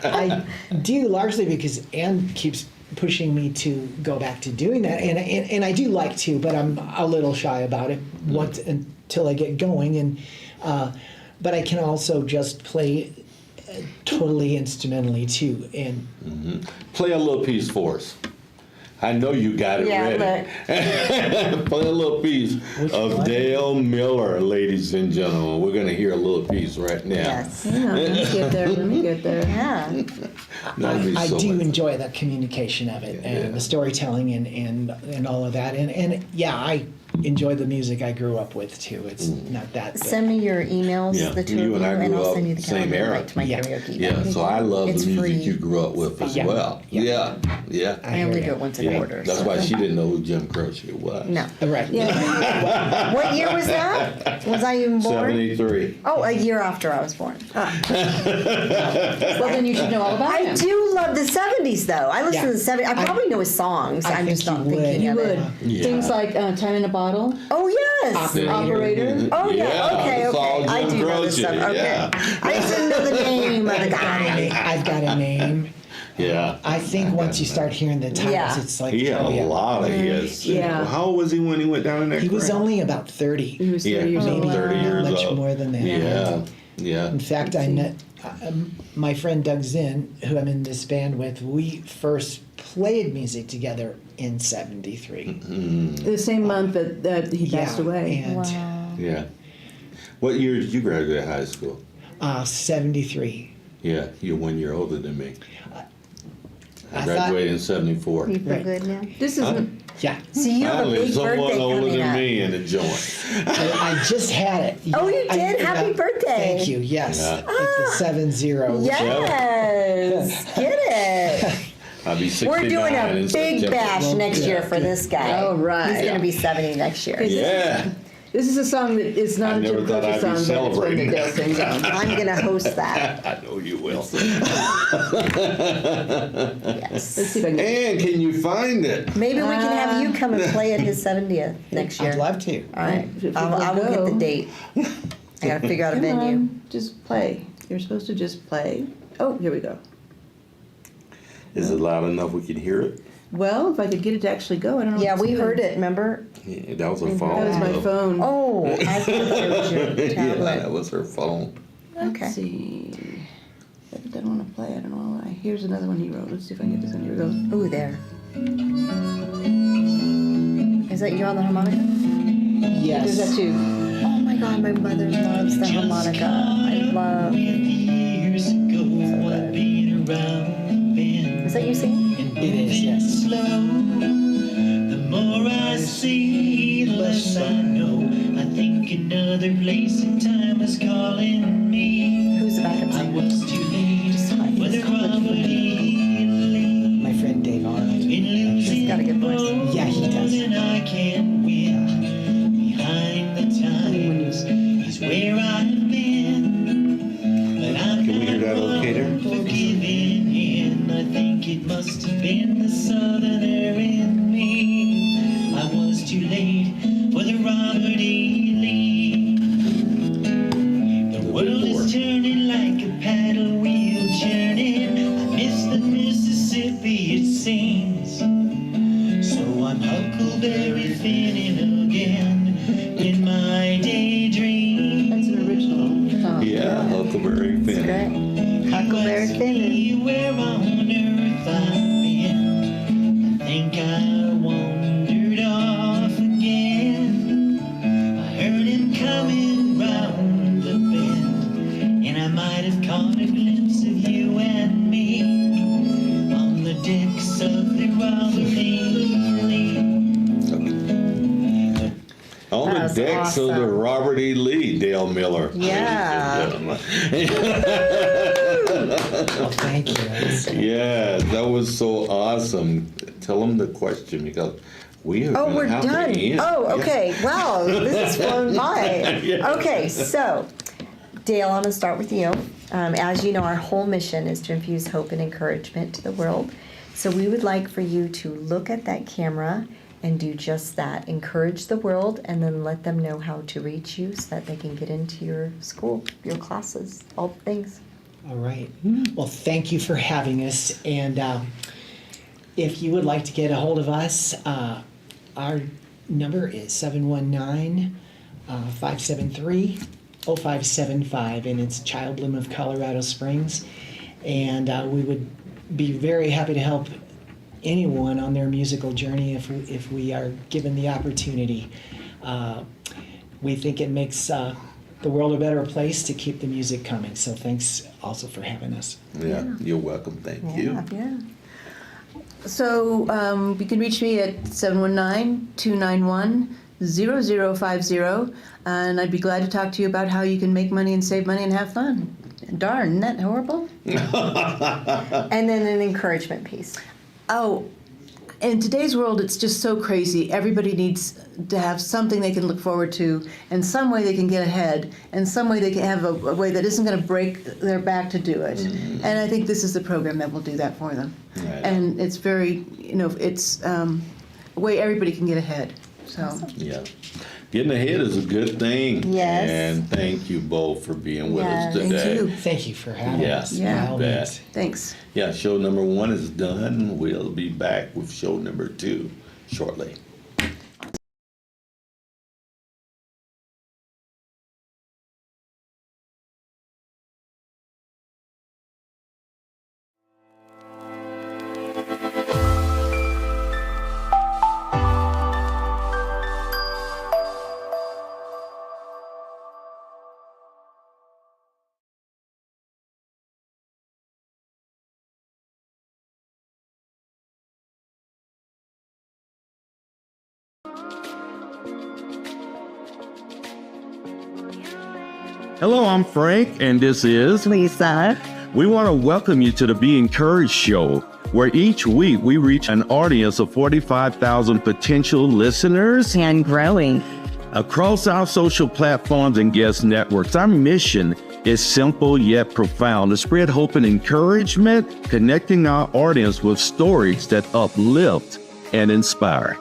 I do largely because Ann keeps pushing me to go back to doing that, and I do like to, but I'm a little shy about it once until I get going, and but I can also just play totally instrumentally too, and Play a little piece for us. I know you got it ready. Play a little piece of one? Dale Miller, ladies and gentlemen. We're going to hear a little piece right now. Yes. Yeah, let me get there. Let me get there. Yeah. That'd be I so do much enjoy the communication of it and the storytelling and all of that, and yeah, I enjoy the music I grew up with too. It's not that. But Send me your emails, Yeah, the two you of you, and I and grew I'll up send you the same calendar era. invite to my Yeah. karaoke Yeah, night. so I love It's the music free. you grew up with as Yeah. well. Yeah. Yeah. I only hear do you. it once a Yeah. quarter. That's so. why she didn't know who Jim Croce was. No. Right. Yeah. What year was that? Was I even born? 73. Oh, a year after I was born. Well, then you should know all about I him. do love the 70s, though. I listen Yeah. to the 70s. I probably know his songs. I I'm just think not you would. thinking You of would. it. Yeah. Things like Time in a Bottle. Oh, yes. Operator. Oh, yeah. Okay, it's all okay. I Jim do know this Croce, stuff. Okay. yeah. I just didn't know the name of the guy. I've got a name. Yeah. I think once you start hearing the titles, Yeah. it's like He had oh, a yeah. lot of hits. Yeah. How old was he when he went down in that He was crowd? only about 30. He was 30 Yeah, years old. maybe 30 years much old. more than that. Yeah. In fact, I met my friend Doug Zinn, who I'm in this band with. We first played music together in '73. The same month that he passed away. And Yeah. What year did you graduate high school? 73. Yeah, you're 1 year older than me. I I graduated in 74. You feel Right. good now? This isn't. Yeah, So you have a Finally, big someone birthday older coming than up. me in the joint. I just had it. Oh, you I- did? Happy birthday. Thank you. Yes, Yeah. It's the 70. Yes. Get it. I'll be 69 We're doing a in big September. bash next year for this guy. All right. He's going to be 70 next year. Yeah. This is a song that is not I a never Jim thought Croce I'd be song, but it's one celebrating that Dale that. sings on. I'm going to host that. I know you will. Yes. Let's see if I can get And can you find it? Maybe we can have you come and play at his 70th next year. I'd love to. All right. If I will get go. the date. I got to figure out a Come venue. on, just play. You're supposed to just play. Oh, here we go. Is it loud enough we can hear it? Well, if I could get it to actually go, I don't know. Yeah, what we it's heard doing. it, remember? Yeah, that was her phone. That was my though. phone. Oh, I thought it was your Yeah, tablet. that was her phone. Okay. Let's see. If it doesn't want to play, I don't know why. Here's another one he wrote. Let's see if I can get this one. Here we go. Ooh, there. Is that you on the harmonica? There's that Yes. too. Oh my god, my mother loves the harmonica. I love. Is that you singing? It is. Yes. The more I see, the less I know. I think another place and time is calling me. Who's the backup I singer? was too late for the remedy. My friend Dave Arnold. He's got a good voice. Yeah, he does. And I can win. Behind the times is where I've been. But I'm Can we hear that okay there? forgiving in. I think it must have been the southerner in me. I was too late for the Robert E. Lee. The world is turning like a paddle wheel churning. I miss the Mississippi, it seems. So I'm Huckleberry Finning again in my daydream. That's an original song. Yeah, Huckleberry Finn. Great. Huckleberry Finn. See where on earth I've been. think I wandered off again. I heard him coming round the bend, and I might have caught a glimpse of you and me on the decks of the Robert E. Lee. On the That's decks of the awesome. Robert E. Lee, Dale Miller. Yeah. Ladies and gentlemen. Well, thank you. Yeah, that was so awesome. Tell them the question because we are Oh, gonna we're have to done. end. Oh, Yeah. okay. Wow, this has flown by. Yeah. Okay, so Dale, I'm gonna start with you. As you know, our whole mission is to infuse hope and encouragement to the world. So we would like for you to look at that camera and do just that. Encourage the world and then let them know how to reach you so that they can get into your school, your classes, all the things. All right. Well, thank you for having us. And if you would like to get a hold of us, our number is 719-573-0575, and it's Child Bloom of Colorado Springs. And we would be very happy to help anyone on their musical journey if we are given the opportunity. We think it makes the world a better place to keep the music coming. So thanks also for having us. Yeah, you're welcome. Thank you. Yeah. So you can reach me at 719-291-0050, and I'd be glad to talk to you about how you can make money and save money and have fun. Darn, isn't that horrible? And then an encouragement piece. Oh, in today's world, it's just so crazy. Everybody needs to have something they can look forward to, and some way they can get ahead, and some way they can have a way that isn't going to break their back to do it. And I think this is the program that will do that for them. Right. And it's very, it's a way everybody can get ahead. So. Yeah. Getting ahead is a good thing. Yes. And thank you both for being with us Yeah, thank today. you. Thank you for having Yeah, us. Yeah. By all you bet. means. Thanks. Yeah, show number 1 is done. We'll be back with show number 2 shortly. Hello, I'm Frank, and this is Lisa. We want to welcome you to the Be Encouraged Show, where each week we reach an audience of 45,000 potential listeners And growing. across our social platforms and guest networks. Our mission is simple yet profound: to spread hope and encouragement, connecting our audience with stories that uplift and inspire.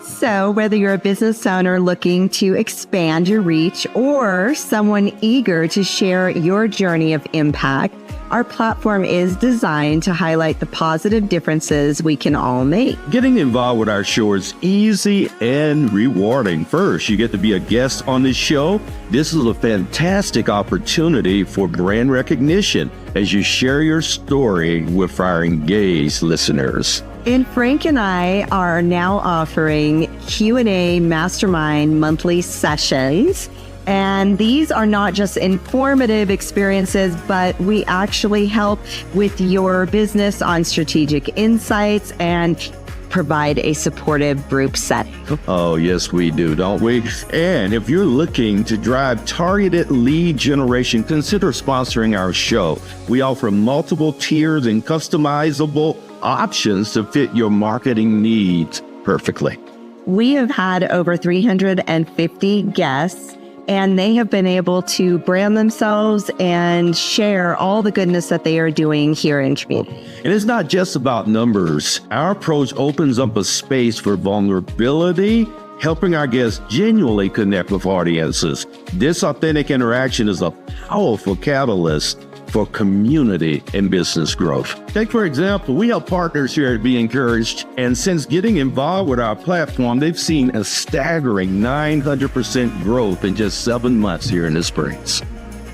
So, whether you're a business owner looking to expand your reach or someone eager to share your journey of impact, our platform is designed to highlight the positive differences we can all make. Getting involved with our show is easy and rewarding. First, you get to be a guest on this show. This is a fantastic opportunity for brand recognition as you share your story with our engaged listeners. And Frank and I are now offering Q&A Mastermind monthly sessions. And these are not just informative experiences, but we actually help with your business on strategic insights and provide a supportive group setting. Oh, yes, we do, don't we? And if you're looking to drive targeted lead generation, consider sponsoring our show. We offer multiple tiers and customizable options to fit your marketing needs perfectly. We have had over 350 guests, and they have been able to brand themselves and share all the goodness that they are doing here in community. And it's not just about numbers. Our approach opens up a space for vulnerability, helping our guests genuinely connect with audiences. This authentic interaction is a powerful catalyst for community and business growth. Take, for example, we have partners here at Be Encouraged, and since getting involved with our platform, they've seen a staggering 900% growth in just 7 months here in the Springs.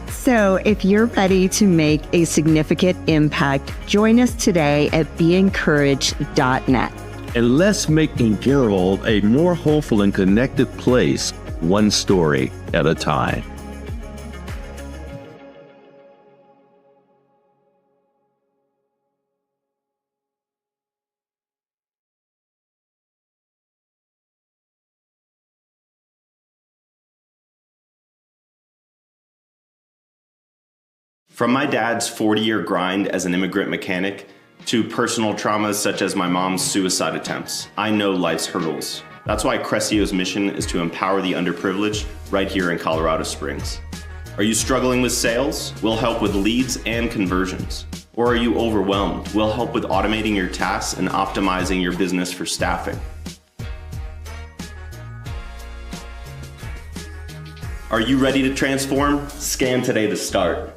So if you're ready to make a significant impact, join us today at beencouraged.net. And let's make the world a more hopeful and connected place, one story at a time. From my dad's 40-year grind as an immigrant mechanic to personal traumas such as my mom's suicide attempts, I know life's hurdles. That's why Crescio's mission is to empower the underprivileged right here in Colorado Springs. Are you struggling with sales? We'll help with leads and conversions. Or are you overwhelmed? We'll help with automating your tasks and optimizing your business for staffing. Are you ready to transform? Scan today to start.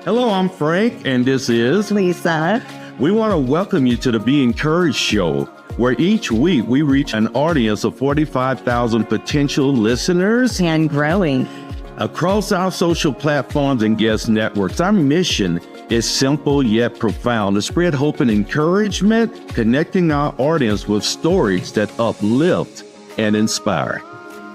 Hello, I'm Frank, and this is Lisa. We want to welcome you to the Be Encouraged Show, where each week we reach an audience of 45,000 potential listeners And growing. across our social platforms and guest networks. Our mission is simple yet profound: to spread hope and encouragement, connecting our audience with stories that uplift and inspire.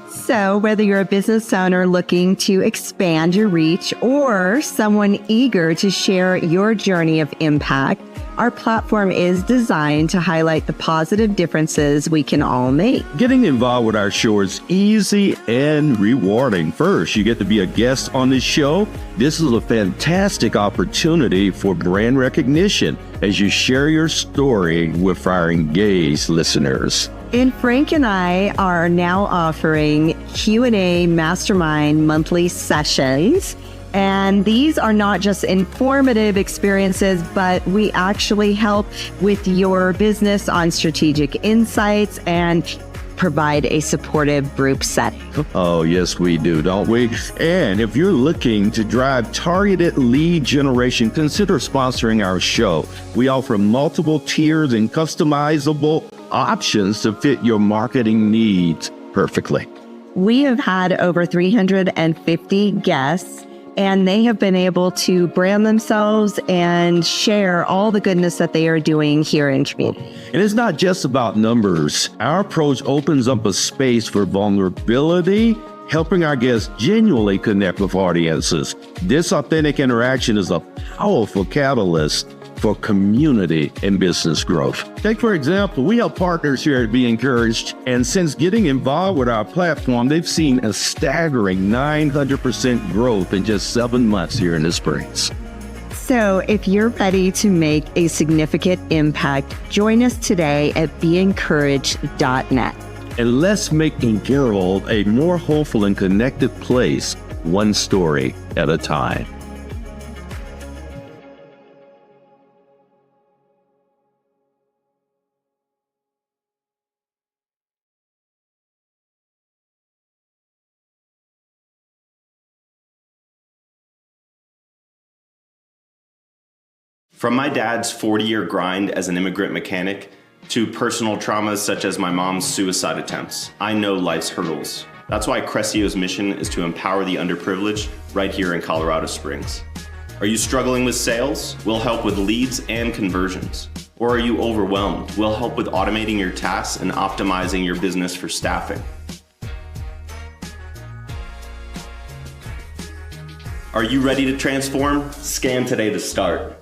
So, whether you're a business owner looking to expand your reach or someone eager to share your journey of impact, our platform is designed to highlight the positive differences we can all make. Getting involved with our show is easy and rewarding. First, you get to be a guest on this show. This is a fantastic opportunity for brand recognition as you share your story with our engaged listeners. And Frank and I are now offering Q&A mastermind monthly sessions. And these are not just informative experiences, but we actually help with your business on strategic insights and provide a supportive group setting. Oh, yes, we do, don't we? And if you're looking to drive targeted lead generation, consider sponsoring our show. We offer multiple tiers and customizable options to fit your marketing needs perfectly. We have had over 350 guests, and they have been able to brand themselves and share all the goodness that they are doing here in community. And it's not just about numbers. Our approach opens up a space for vulnerability, helping our guests genuinely connect with audiences. This authentic interaction is a powerful catalyst for community and business growth. Take, for example, we have partners here at Be Encouraged, and since getting involved with our platform, they've seen a staggering 900% growth in just 7 months here in the Springs. So if you're ready to make a significant impact, join us today at beencouraged.net. And let's make the world a more hopeful and connected place, one story at a time. From my dad's 40-year grind as an immigrant mechanic to personal traumas such as my mom's suicide attempts, I know life's hurdles. That's why Crescio's mission is to empower the underprivileged right here in Colorado Springs. Are you struggling with sales? We'll help with leads and conversions. Or are you overwhelmed? We'll help with automating your tasks and optimizing your business for staffing. Are you ready to transform? Scan today to start.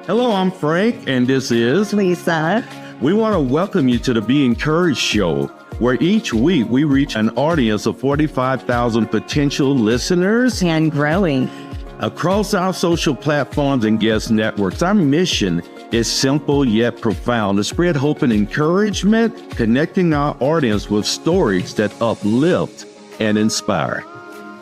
Hello, I'm Frank, and this is Lisa. We want to welcome you to the Be Encouraged Show, where each week we reach an audience of 45,000 potential listeners And growing. across our social platforms and guest networks. Our mission is simple yet profound: to spread hope and encouragement, connecting our audience with stories that uplift and inspire.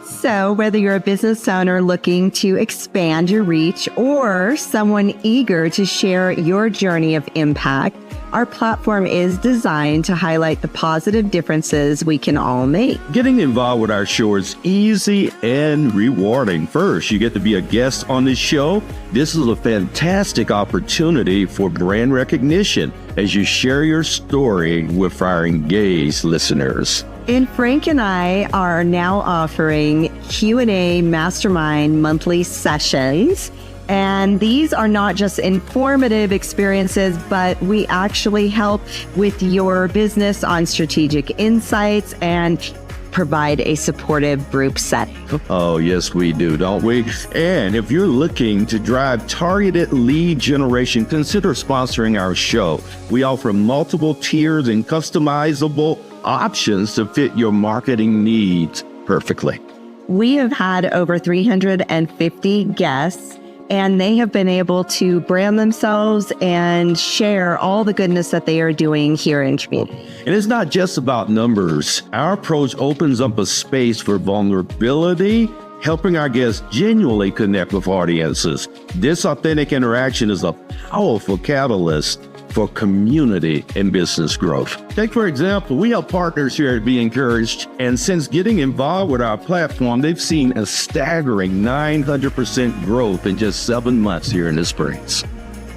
So, whether you're a business owner looking to expand your reach or someone eager to share your journey of impact, our platform is designed to highlight the positive differences we can all make. Getting involved with our show is easy and rewarding. First, you get to be a guest on this show. This is a fantastic opportunity for brand recognition as you share your story with our engaged listeners. And Frank and I are now offering Q&A mastermind monthly sessions. And these are not just informative experiences, but we actually help with your business on strategic insights and provide a supportive group setting. Oh, yes, we do, don't we? And if you're looking to drive targeted lead generation, consider sponsoring our show. We offer multiple tiers and customizable options to fit your marketing needs perfectly. We have had over 350 guests, and they have been able to brand themselves and share all the goodness that they are doing here in community. And it's not just about numbers. Our approach opens up a space for vulnerability, helping our guests genuinely connect with audiences. This authentic interaction is a powerful catalyst for community and business growth. Take, for example, we have partners here at Be Encouraged, and since getting involved with our platform, they've seen a staggering 900% growth in just 7 months here in the Springs.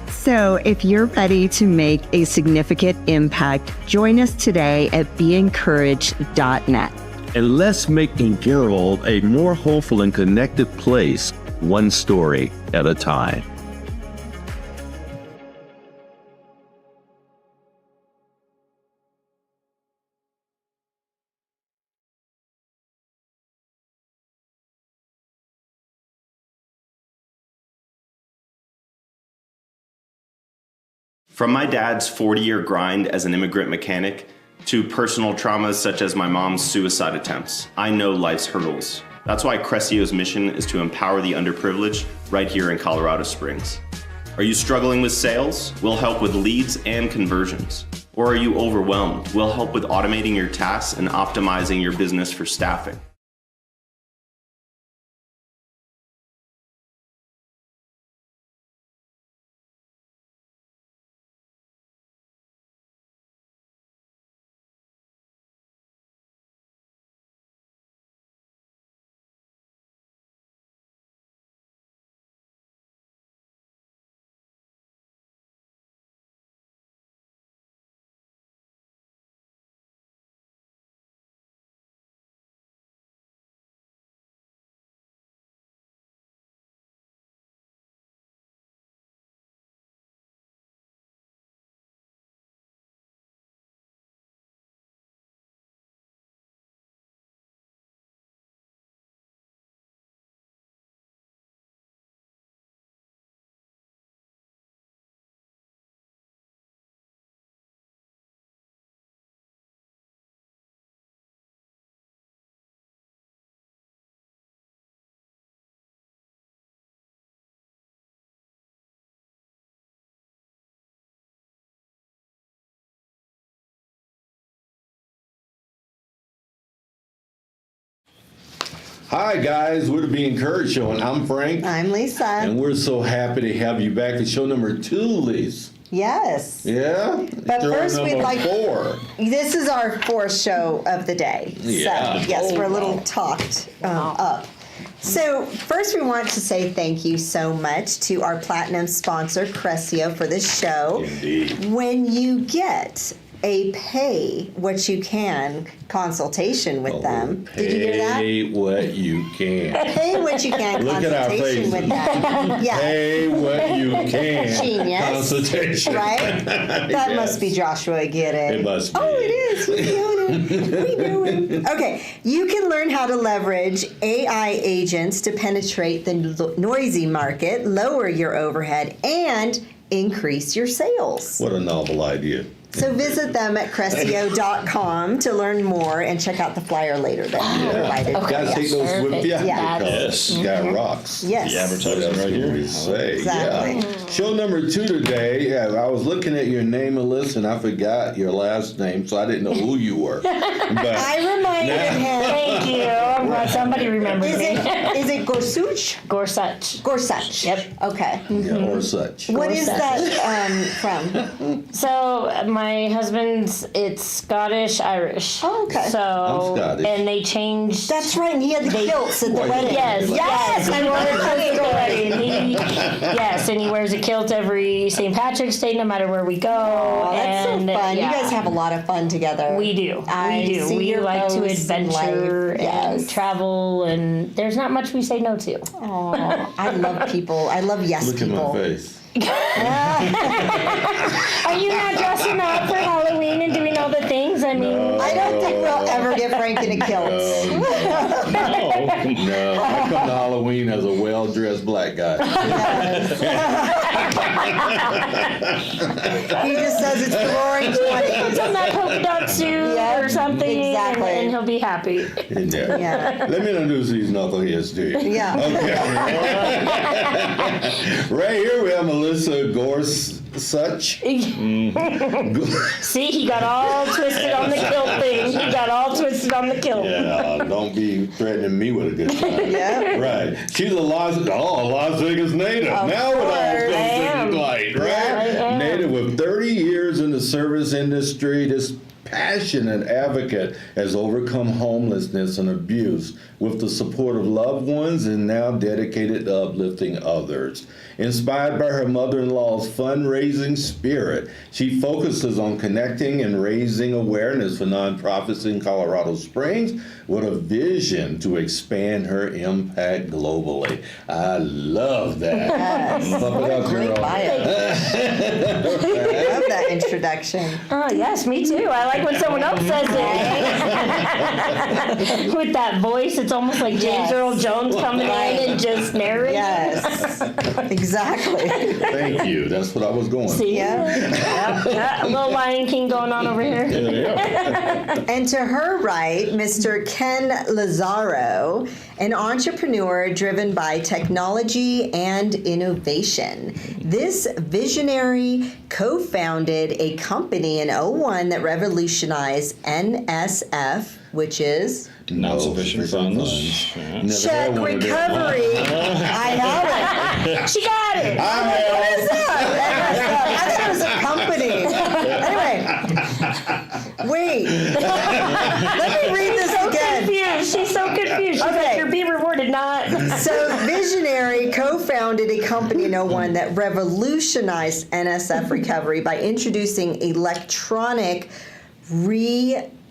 So if you're ready to make a significant impact, join us today at beencouraged.net. And let's make the world a more hopeful and connected place, one story at a time. From my dad's 40-year grind as an immigrant mechanic to personal traumas such as my mom's suicide attempts, I know life's hurdles. That's why Crescio's mission is to empower the underprivileged right here in Colorado Springs. Are you struggling with sales? We'll help with leads and conversions. Or are you overwhelmed? We'll help with automating your tasks and optimizing your business for staffing. Hi guys, we're the Be Encouraged Show, and I'm Frank. I'm Lisa. And we're so happy to have you back to show number 2, Lisa. Yes. Yeah? But Show first we'd number like- 4. This is our 4th show of the day. Yeah. So, yes, Oh, we're a little wow. talked up. So, first we want to say thank you so much to our platinum sponsor, Crescio, for this show. Indeed. When you get a pay what you can consultation with them. Did you hear that? Pay what you can. Pay what you can Look at our consultation with them. Yeah. Pay what you can. Genius. Consultation. Right? That Yes. must be Joshua. Get it? It must be. Oh, it is. He's the owner. We know him. Okay. You can learn how to leverage AI agents to penetrate the noisy market, lower your overhead, and increase your sales. What a novel idea. So visit them at Cressio.com to learn more and check out the flyer later that you provided. Gotta take those with you. Yeah. Because guy rocks. Yes. The advertising That's right what here. we say. Exactly. Yeah. Show number 2 today. Yeah, I was looking at your name, Melissa, and I forgot your last name, so I didn't know who you were. But I reminded him. Thank you. I'm glad somebody remembers me. Is it Gorsuch? Gorsuch. Gorsuch. Yep. Okay. yeah, or such. What is Gorsuch. that from? So my husband's, it's Scottish Irish. Oh, okay. So I'm Scottish. and they changed. That's right, and he had the kilts at the Why, wedding. Yes, yes, I he wore remember a kilt at the that wedding. Yes, and he wears a kilt every St. Patrick's Day, no matter where we go. Oh, that's and, so fun. yeah, You guys have a lot of fun together. We do. I we do. see We your like to posts and adventure life. Yes. and travel, and there's not much we say no to. Oh, I love people. I love yes Look people. at my face. Are you not dressing up for Halloween and doing all the things? I mean, I don't think we'll ever get Frank in a kilt. No, I come to Halloween as a well-dressed black guy. He just says it's the roaring 20s. puts on that polka dot suit Yeah, or something, exactly. and he'll be happy. Yeah. Yeah. Let me introduce these knuckleheads to you. Yeah. Okay. Right here we have Melissa Gorsuch. See, he got all twisted on the kilt thing. He got all twisted on the kilt. Yeah, don't be threatening me with a good time. Yeah. Right. She's a Las Vegas native. Of Now it all course. comes I am. into light, right? I am. Native with 30 years in the service industry, this passionate advocate has overcome homelessness and abuse with the support of loved ones and now dedicated to uplifting others. Inspired by her mother-in-law's fundraising spirit, she focuses on connecting and raising awareness for nonprofits in Colorado Springs with a vision to expand her impact globally. I love that. Yes. Pump it up, Great girl. bio. I love that introduction. Oh, yes, me too. I like when someone else says it. With that voice, it's almost like James Yes. Earl Jones coming in and just narrating. Yes. Exactly. Thank you. That's what I was going for. See? Yeah. A little Lion King going on over here. And to her right, Mr. Ken Lazaro, an entrepreneur driven by technology and innovation. This visionary co-founded a company in 2001 that revolutionized NSF, which is Not sufficient funds. Yeah. Never check had one of them. recovery. I know it. She got it. What is that? I thought it was a company. Anyway, wait. Let me read this again. Confused. She's so confused. She's Okay. like, you're being rewarded, not. So, Visionary co-founded a company in 2001 that revolutionized NSF recovery by introducing electronic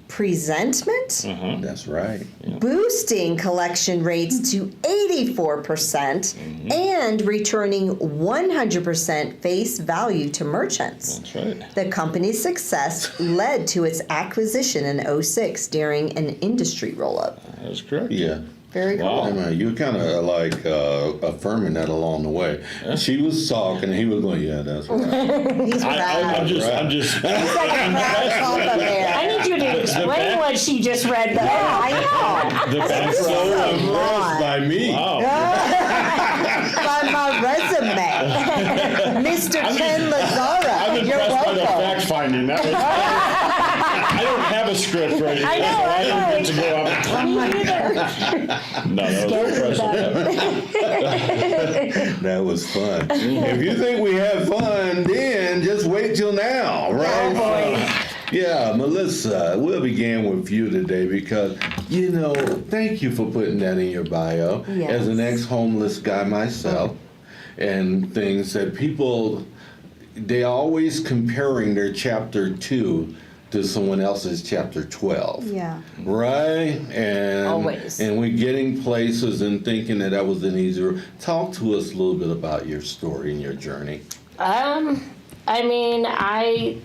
presentment, That's right. boosting collection rates to 84%, and returning 100% face value to merchants. That's right. The company's success led to its acquisition in 2006 during an industry roll-up. That's correct. Yeah. Very cool. Wow. I mean, you kind of like affirming that along the way. She was talking, and he was going, "Yeah, that's right." He's proud. I'm just. He's like a proud papa bear. I need you to explain what she just read, though. Yeah, I know. The back So lot. impressed by me. Wow. By my resume. Mr. Ken I'm Lazaro, you're impressed by the welcome. fact finding. That was, I don't have a script ready. I know, so I I know. didn't get to go up. Me neither. No, that was impressive. That was fun. If you think we had fun, then just wait till now, right? Oh, boy. Yeah, Melissa, we'll begin with you today because, thank you for putting that in your bio. Yes. As an ex-homeless guy myself, and things that people, they always comparing their chapter 2 to someone else's chapter 12. Yeah. Right? And Always. And we're getting places and thinking that was an easier. Talk to us a little bit about your story and your journey. I mean, I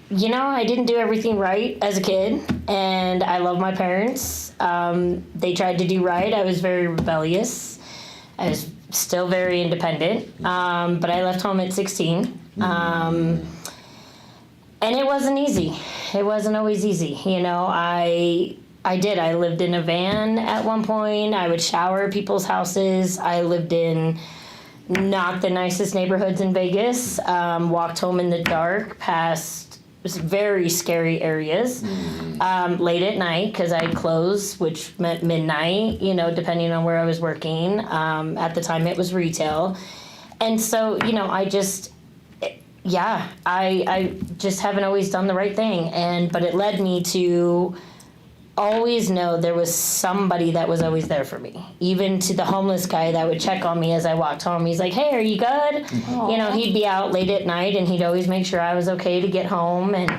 didn't do everything right as a kid, and I love my parents. They tried to do right. I was very rebellious. I was still very independent, but I left home at 16. And it wasn't easy. It wasn't always easy. I lived in a van at one point. I would shower at people's houses. I lived in not the nicest neighborhoods in Vegas. Walked home in the dark past very scary areas late at night because I'd close, which meant midnight, depending on where I was working. At the time, it was retail. And so, I just haven't always done the right thing. But it led me to always know there was somebody that was always there for me. Even to the homeless guy that would check on me as I walked home. He's like, hey, are you good? Aww. He'd be out late at night and he'd always make sure I was okay to get home. And,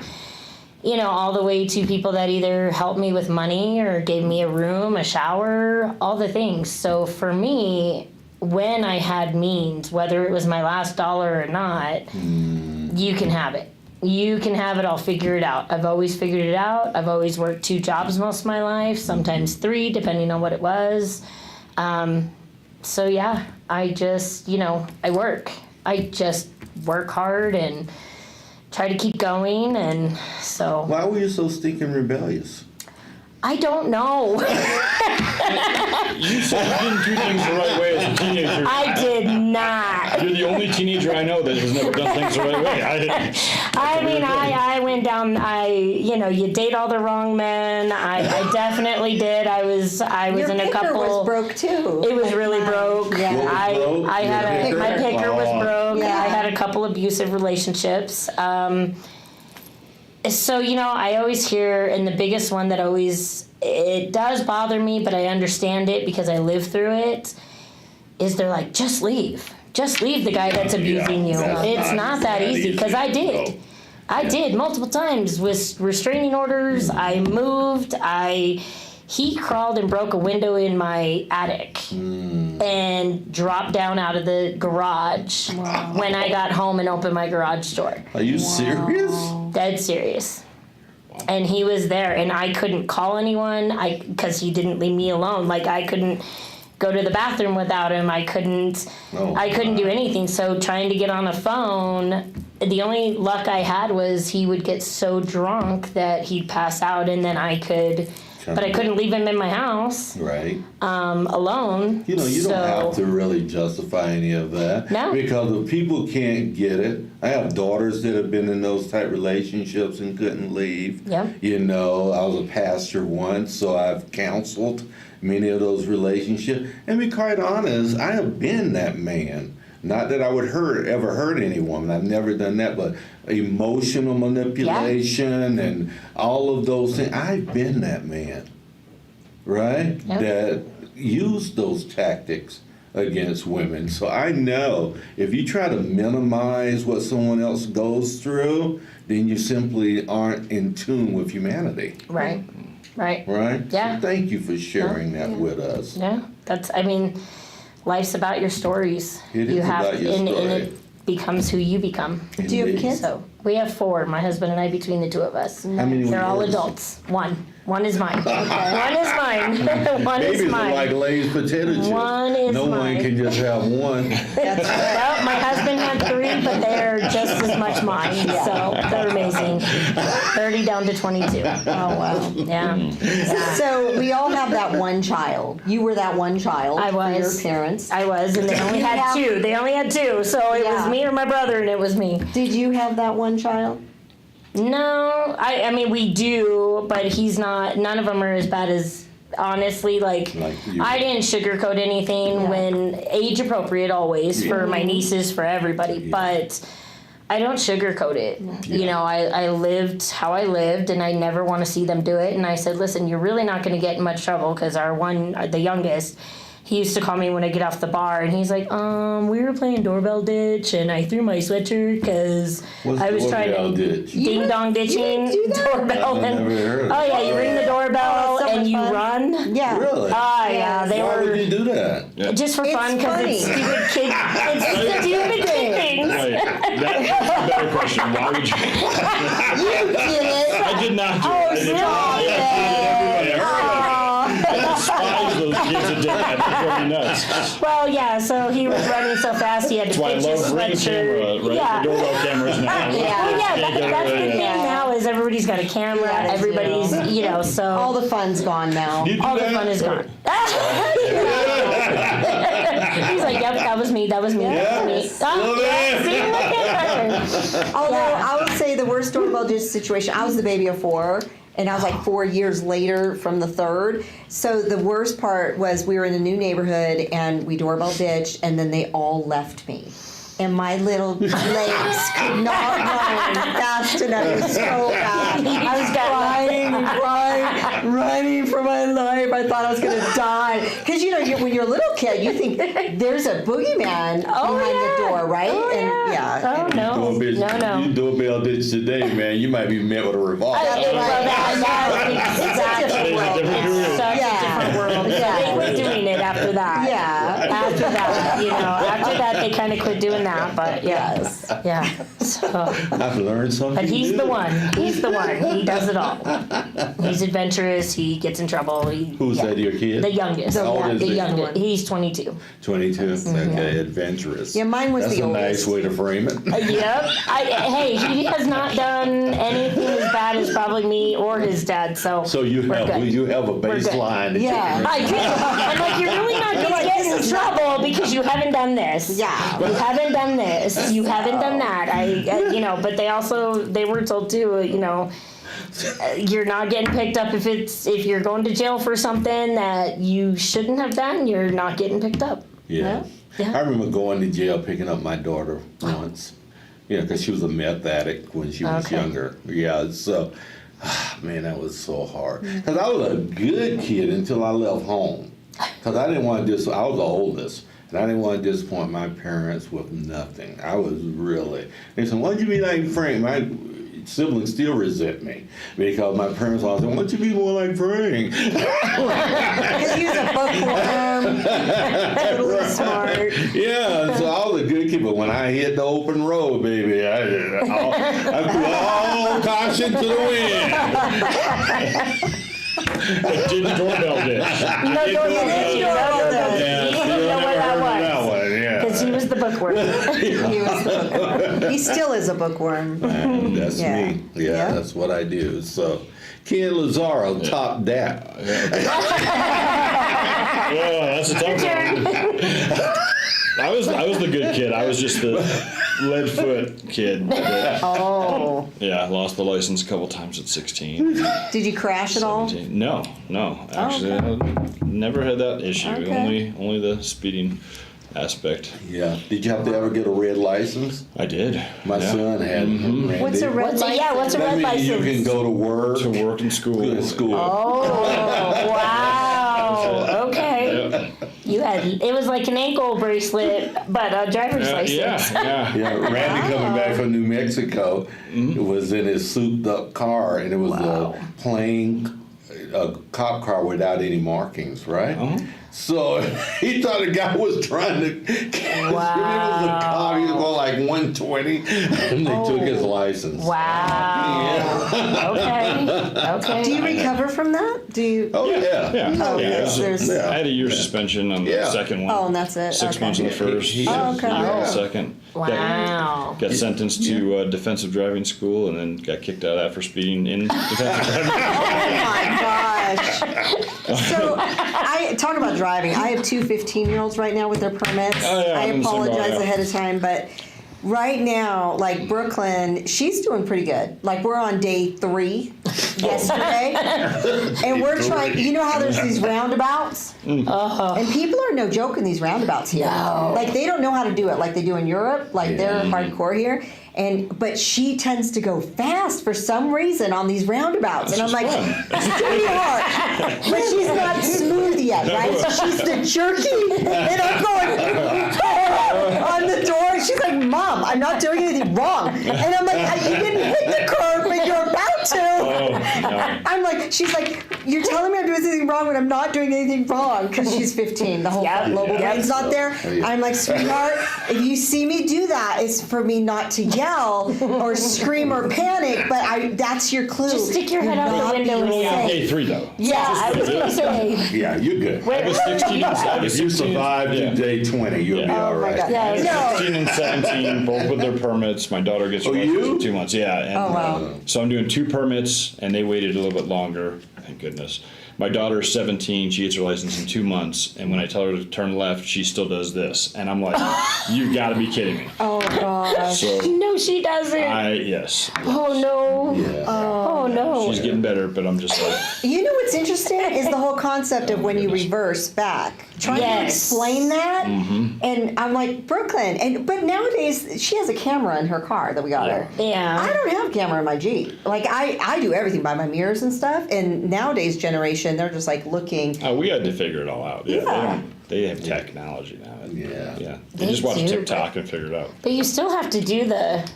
all the way to people that either helped me with money or gave me a room, a shower, all the things. So for me, when I had means, whether it was my last dollar or not, you can have it. You can have it, I'll figure it out. I've always figured it out. I've always worked 2 jobs most of my life, sometimes 3, depending on what it was. So yeah, I just, I work. I just work hard and try to keep going, and so. Why were you so stinking rebellious? I don't know. You said you didn't do things the right way as a teenager. I did not. You're the only teenager I know that has never done things the right way. I went down, you date all the wrong men. I definitely did. I was Your in a picker couple. was broke too. It was really broke. Yeah. What was broke? I had Your my picker? picker was broke. Yeah. I had a couple abusive relationships. So, I always hear, and the biggest one that it does bother me, but I understand it because I lived through it, is they're like, just leave. Just leave the guy that's abusing you. It's not that easy, because I did. No. I did multiple times with restraining orders. I moved. He crawled and broke a window in my attic and dropped down out of the garage when I got home and opened my garage door. Are you serious? Dead serious. And he was there, and I couldn't call anyone because he didn't leave me alone. Like, I couldn't go to the bathroom without him. I couldn't do anything. So trying to get on a phone, the only luck I had was he would get so drunk that he'd pass out, and then I could. But I couldn't leave him in my house. Right. Alone. You don't have to really justify any of that. No. Because if people can't get it, I have daughters that have been in those type relationships and couldn't leave. Yep. I was a pastor once, so I've counseled many of those relationships. And to be quite honest, I have been that man. Not that I would ever hurt any woman. I've never done that, but emotional manipulation and all of those things. I've been that man, right? Yep. That used those tactics against women. So I know if you try to minimize what someone else goes through, then you simply aren't in tune with humanity. Right. Right? Yeah. So thank you for sharing that with us. Yeah. Life's about your stories. It is about your and story. it becomes who you become. Do you have kids? So we have 4, my husband and I, between the 2 of us. How many They're all yours? adults. One is mine. One is mine. One Babies is are mine. like Lay's potato chips. One is no one mine. can just have one. Well, my husband had 3, but they're just as much mine. So they're amazing. 30 down to 22. Oh, wow. Yeah. So we all have that one child. You were that one child I for your was. parents. I was, and they only had 2. They only had 2, so it was me or my brother, and it was me. Did you have that one child? No, I mean, we do, but he's not, none of them are as bad as, honestly, like you. I didn't sugarcoat anything when age appropriate always for my nieces, for everybody, but I don't sugarcoat it. I lived how I lived, and I never want to see them do it, and I said, listen, you're really not going to get in much trouble, because the youngest, he used to call me when I get off the bar, and he's like, we were playing doorbell ditch, and I threw my sweatshirt because I was trying to ding dong ditching doorbell. Oh yeah, you ring the doorbell and you run. Yeah. Really? Oh yeah, they Why were would you do that? just for fun because it's stupid kid. It's stupid kid things. Wait, that's a better question. Why would you? You did it. I did not do it. I did not. Everybody heard it. I despise those kids that did that. They drove me nuts. Well, yeah, so he was running so fast he had to That's why I fix his love Ring camera, sweatshirt. right? Yeah. The doorbell cameras now. Well, yeah, that's the thing now is everybody's got a camera. Yeah, Everybody's, you know, so All the fun's gone now. You do all the that? fun is gone. He's like, yep, that was me. That was me. That was me. Love it. See, look at her. Although Yeah. I would say the worst doorbell ditch situation, I was the baby of 4, and I was like 4 years later from the 3rd. So the worst part was we were in a new neighborhood and we doorbell ditched, and then they all left me. And my little legs could not run fast enough. It was so bad. I was crying and crying, running for my life. I thought I was going to die. Because, you know, when you're a little kid, you think there's a boogeyman behind the door, right? Oh, and yeah. Oh, no. No. You doorbell ditch today, man. You might be met with a revolver. Exactly. Such a different world. Yeah. They quit doing it after that. Yeah. After that, you know, after that they kind of quit doing that. But yes. Yeah. So. I've learned something. But he's new. the one. He's the one. He does it all. He's adventurous. He gets in trouble. Who's that, your kid? The youngest. How old is The he? youngest. He's 22. 22. Okay, adventurous. Yeah, mine was That's the a nice oldest. way to frame it. Yep. Hey, he has not done anything as bad as probably me or his dad. So You we're have good. you have a baseline. that you Yeah. can- I do. I'm like, you're really not going to get in trouble because you haven't done this. Yeah. You haven't done this. You haven't done that. You know, but they were told too, you know, you're not getting picked up if you're going to jail for something that you shouldn't have done. You're not getting picked up. Yeah. Yeah. I remember going to jail picking up my daughter once. Yeah, because she was a meth addict when she was Okay. younger. Yeah, so, man, that was so hard. Because I was a good kid until I left home. Because I didn't want to I was the oldest. And I didn't want to disappoint my parents with nothing. I was really. They said, why don't you be like Frank? My siblings still resent me because my parents always said, why don't you be more like Frank? Because he was a bookworm, totally smart. Yeah, so I was a good kid, but when I hit the open road, baby, I threw all caution to the wind. Did the doorbell ditch. No doorbell ditch. You didn't know where that was. Yeah. Because he was the bookworm. He was the bookworm. He still is a bookworm. Man, that's Yeah. me. Yeah, Yeah. that's what I do. So, Ken Lazaro, top that. Oh, that's a tough one. I was the good kid. I was just the lead foot kid. That, yeah, I lost the license a couple times at 16. Did you crash at all? 17. No. Actually, I never had that issue. Okay. Only the speeding aspect. Yeah. Did you have to ever get a red license? I did. My son had. Randy. What's a red license? What's a That red means license? you can go to work. To work in school. In school. Oh, wow. Okay. It was like an ankle bracelet, but a driver's license. Yeah. Yeah, Randy coming back from New Mexico was in his souped up car, and it was a cop car without any markings, right? So he thought the guy was trying to catch him. It was a cop. He was going like 120, and they took his license. Wow. Okay. Do you recover from that? Do you? Oh, yeah. Yeah. Oh, It was there's- I had a year suspension on the second one. Oh, and that's it. 6 Okay. months on the first. Oh, okay. year on the Yeah. second. Wow. Got sentenced to defensive driving school, and then got kicked out of that for speeding in defensive driving. Oh my gosh. So I talk about driving. I have two 15-year-olds right now with their permits. Oh, yeah, I I'm in the same boat, apologize yeah. ahead of time, but right now, like Brooklyn, she's doing pretty good. Like we're on day 3 yesterday, and we're trying. You know how there's these roundabouts, and people are no joke in these roundabouts here. No. Like they don't know how to do it like they do in Europe. Like they're hardcore here. But she tends to go fast for some reason on these roundabouts, and I'm like, it's pretty hard, but she's not smooth yet, right? So she's the jerky, and I'm going on the door. And she's like, Mom, I'm not doing anything wrong, and I'm like, you didn't hit the curb, but you're about to. I'm like, she's like, you're telling me I'm doing something wrong when I'm not doing anything wrong, because she's 15. The whole global brain's not there. I'm like, sweetheart, if you see me do that, it's for me not to yell or scream or panic, but that's your clue. Just stick your head out the window and You're only on say. day 3 though. Yeah, I was going to say. Yeah, you're good. I was 16 and If you survive to day 20, you'll be all right. Yeah, No. 16 and 17, both with their permits. My daughter gets her license you? in 2 months. Yeah. And, wow. So I'm doing 2 permits, and they waited a little bit longer. Thank goodness. My daughter's 17. She gets her license in 2 months, and when I tell her to turn left, she still does this, and I'm like, "You got to be kidding me!" Oh gosh. So No, she doesn't. yes. Oh, no. Yeah. Oh, no. She's getting better, but I'm just like, You know what's interesting is the whole concept of when you reverse back. Trying to explain that, and I'm like, Brooklyn, but nowadays she has a camera in her car that we got her. Yeah. I don't have a camera in my Jeep. Like I do everything by my mirrors and stuff, and nowadays generation, they're just like looking. oh, we had to figure it all out. Yeah. They have technology now. Yeah. They just watch TikTok and figure it out. But you still have to do the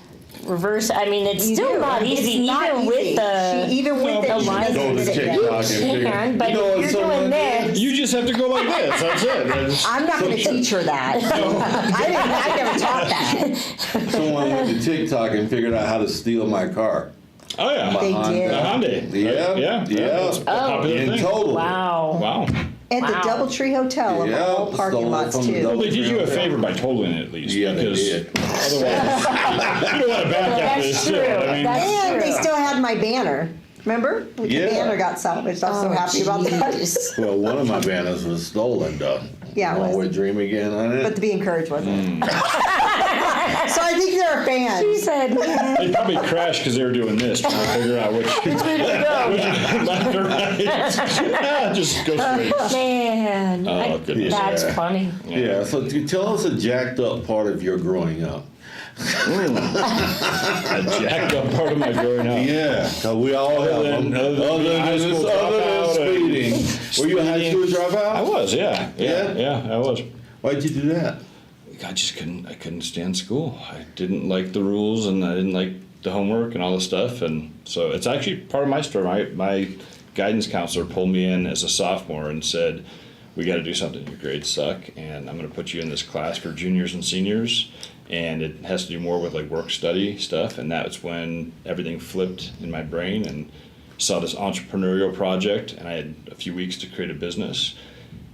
reverse. I mean, it's You still do. not easy, It's not even easy. with the. Even with the it, she lines doesn't Go to admit it. TikTok and figure. can, but You know if what you're someone doing did? this. You just have to go like this. That's it. I'm not going to teach her that. I never taught that. Someone went to TikTok and figured out how to steal my car. Oh yeah. They did. The Hyundai. Yeah. Yeah. That's a popular In thing. total. Wow. Wow. At the Doubletree Hotel, of Yeah, all parking stole it lots from the too. Well, they did you a favor by totaling it at least. Yeah, they because did. Otherwise, you don't want to back out That's this true. shit. I mean, That's And they true. still had my banner. Remember? The Yeah. banner got salvaged. I'm so happy about that. Jeez. Well, one of my banners was stolen, though. Yeah, it was. Always dream again on it. But the Be Encouraged wasn't. So I think they're a fan. She said, they probably crashed because they were doing this, trying to figure out which way to go. left or right. Just go straight. Man. Oh, goodness. That's Yeah. funny. Yeah, so tell us a jacked up part of your growing up. A jacked up part of my growing up. Yeah, because we all have them. Other than high school dropout speeding. Were you a high school I dropout? was, yeah. Yeah? Yeah, I was. Why'd you do that? I just couldn't stand school. I didn't like the rules, and I didn't like the homework and all the stuff. And so it's actually part of my story. My guidance counselor pulled me in as a sophomore and said, "We got to do something. Your grades suck, and I'm going to put you in this class for juniors and seniors, and it has to do more with like work study stuff." And that's when everything flipped in my brain, and saw this entrepreneurial project, and I had a few weeks to create a business.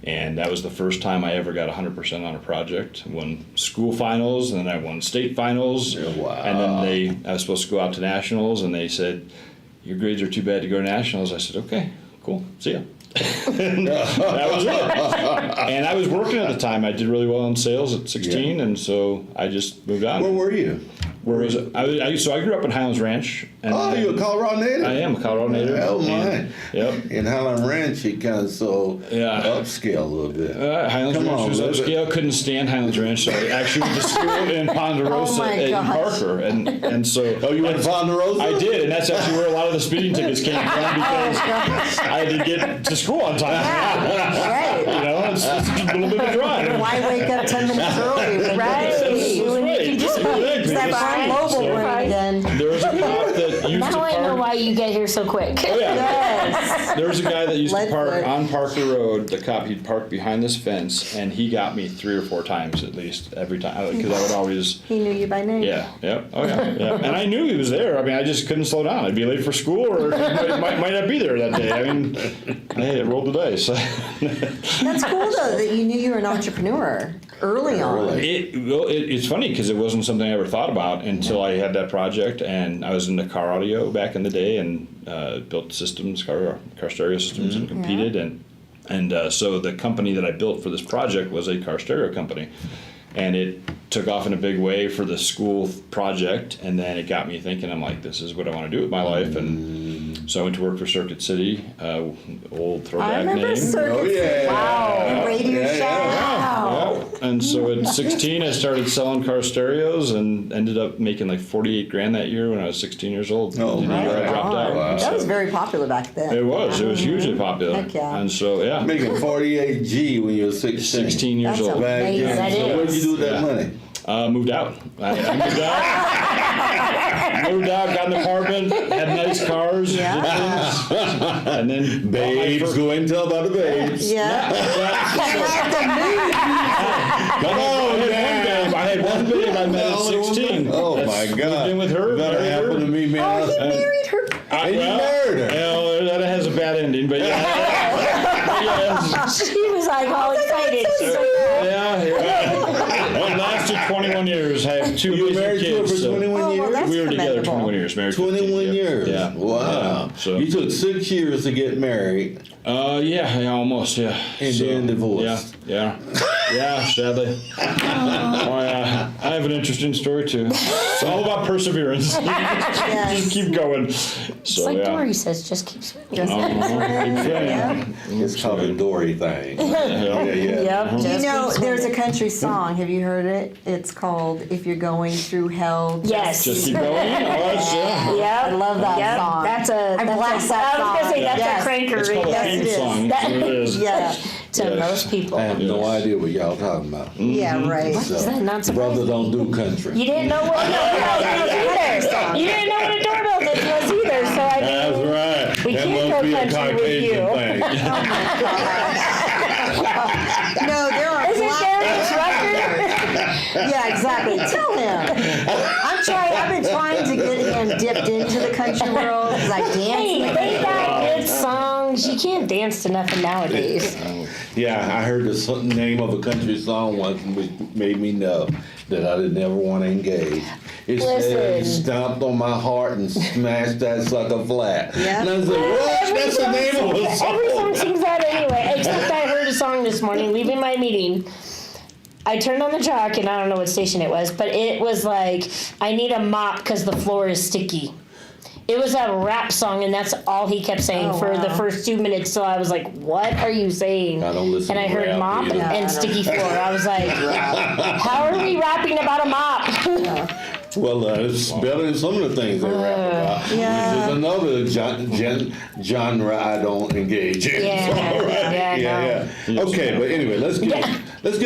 And that was the first time I ever got 100% on a project. Won school finals, and then I won state finals. Wow. And then I was supposed to go out to nationals, and they said, "Your grades are too bad to go to nationals." I said, "Okay, cool, see ya." And that was it. And I was working at the time. I did really well in sales at 16, and so I just moved on. Where were you? Where was it? So I grew up in Highlands Ranch. And Oh, you're a Colorado native? I am a Colorado native. Oh, my. And- Yep. In Highland Ranch, he kind of upscale a little bit. Highlands Come Ranch on, was live it. upscale. Couldn't stand Highlands Ranch, so I actually went to school in Ponderosa Oh my and gosh. Parker, and so. Oh, you went to Ponderosa? I did, and that's actually where a lot of the speeding tickets came from because I had to get to school on time. Right. You know, it's a little bit of a drive. Why wake up 10 minutes early when Right. you When you can just It's that prime mobile brain again. There was a cop that used to Now I know park. why you get here so quick. Oh, yeah. Yes. There was a guy that used to park Leadfoot. on Parker Road. The cop, he'd park behind this fence, and he got me 3 or 4 times at least every time because I would always. He knew you by name. Yeah, yep, oh yeah. And I knew he was there. I mean, I just couldn't slow down. I'd be late for school, or he might not be there that day. I mean, hey, it rolled the dice. That's cool though that you knew you were an entrepreneur early on. It's funny because it wasn't something I ever thought about until I had that project, and I was into car audio back in the day, and built systems, car stereo systems, and competed, and so the company that I built for this project was a car stereo company, and took off in a big way for the school project, and then it got me thinking. I'm like, this is what I want to do with my life, and so I went to work for Circuit City, old throwback I remember name. Circuit City. Wow. Radio Shack. Yeah. And so at 16, I started selling car stereos and ended up making like 48 grand that year when I was 16 years old. Oh, The year I dropped out. Wow. That was very popular back then. It was hugely popular. Heck yeah. And so, yeah, Making 48 G when you were 16. 16 years That's old. Back amazing. then. That So what did you do with that Yeah. money? Moved out. I moved out. Moved out, got an apartment, had nice cars, did things, and then Babes, go and tell about the babes. Yeah. Come on, man. I had one babe I met at 16. Oh my Moved God. in with her. That married her. happened to me, man. Oh, he married her. And you married her. Well, that has a bad ending, but yeah. She was like all excited. Yeah. It lasted 21 years. I have 2 You were amazing married to her kids. for so 21 Oh, well, years? that's we were together commendable. 21 years. Married 21 15, years. Yeah. Wow. Yeah, so. You took 6 years to get married. Yeah, almost, yeah. And then divorced. Yeah, sadly. Oh, yeah. I have an interesting story, too. It's all about perseverance. Just keep going. So, It's like yeah. Dory says, just keep swimming. It's called a Dory thing. Yeah. Yep. You just know, keep there's a swimming. country song. Have you heard it? It's called "If You're Going Through Hell." Yes. Just keep going. Oh, that's, yeah. Yep. I love that Yep. song. That's I blast that I was gonna say song. that's Yes. a cranker. It's called a Yes, theme it is. song. That's what it is. Yeah. To Yes. most people. I have no idea what y'all talking about. Yeah. Right. So, Is that not surprising? brother don't do country. You didn't know what a doorbell was either. You didn't know what a doorbell was either. So I That's mean, right. we that can't must go be a country with Caucasian you. thing. No, there are is it black. Darius Rucker? Yeah, exactly. Tell him. I've been trying to get him dipped into the country world because I dance. Hey, they got good songs. You can't dance to nothing nowadays. Yeah, I heard the name of a country song once, which made me know that I did never want to engage. It said, Listen. "Stomped on my heart and smashed that sucker flat." Yeah. And I said, "What? That's the name of a song." Every song sings that anyway. Except I heard a song this morning leaving my meeting. I turned on the track and I don't know what station it was, but it was like, I need a mop because the floor is sticky. It was a rap song, and that's all he kept saying Oh, for wow. the first 2 minutes. So I was like, "What are you saying?" I don't listen and I to heard rap mop either. and sticky floor. I was like, "How are we rapping about a mop?" Well, it's better than some of the things they rap about. Yeah. There's another genre I don't engage in. Yeah, All right. yeah, Okay, but anyway, let's get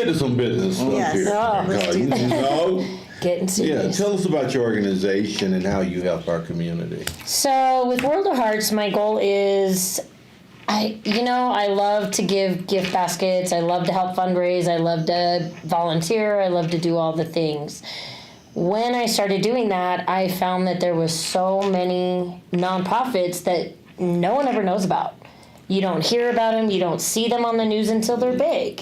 to some business stuff Yes. here. Oh, let's do You know, Getting serious. tell us about your organization and how you help our community. So with World of Hearts, my goal is, I love to give gift baskets. I love to help fundraise. I love to volunteer. I love to do all the things. When I started doing that, I found that there was so many nonprofits that no one ever knows about. You don't hear about them. You don't see them on the news until they're big.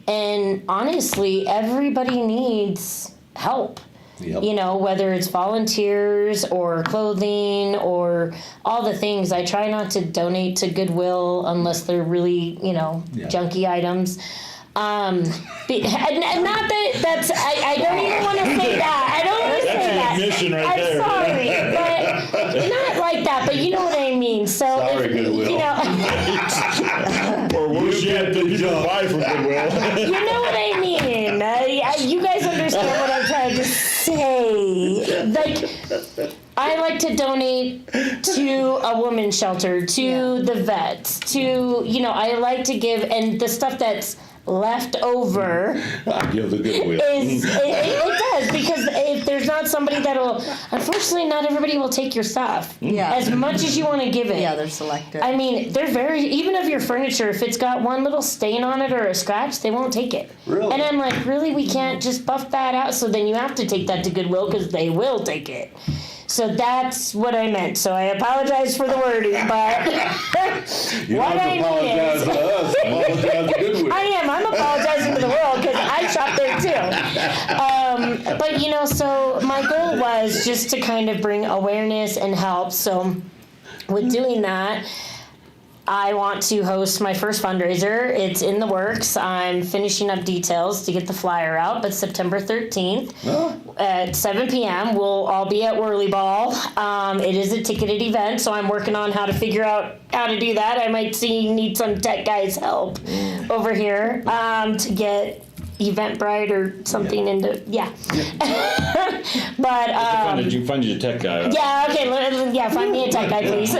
And honestly, everybody needs help. Yep. You know, whether it's volunteers or clothing or all the things. I try not to donate to Goodwill unless they're really, junky items. And not that's I don't even want to say that. I don't want to say that. Mission right I'm there. sorry, but not like that. But you know what I mean. So Sorry, if, Goodwill. Or worse yet, the people buy from Goodwill. you know what I mean. You guys understand what I'm trying to say. Like, I like to donate to a women's shelter, to the vets, to, I like to give, and the stuff that's left over I give the Goodwill. it does, because if there's not somebody that'll, unfortunately not everybody will take your stuff. Yeah. As much as you want to give it. Yeah, they're selective. I mean, they're even of your furniture, if it's got one little stain on it or a scratch, they won't take it. Really? And I'm like, really, we can't just buff that out? So then you have to take that to Goodwill because they will take it. So that's what I meant. So I apologize for the wording, but You what don't I apologize mean to us. Apologize to Goodwill. I'm apologizing to the world because I shop there too. But so my goal was just to kind of bring awareness and help. So with doing that, I want to host my first fundraiser. It's in the works. I'm finishing up details to get the flyer out, but September 13th at 7 p.m. we'll all be at Whirly Ball. It is a ticketed event, so I'm working on how to figure out how to do that. I might need some tech guys' help over here to get Eventbrite or something into but you find you a tech guy. Find me a tech guy, please.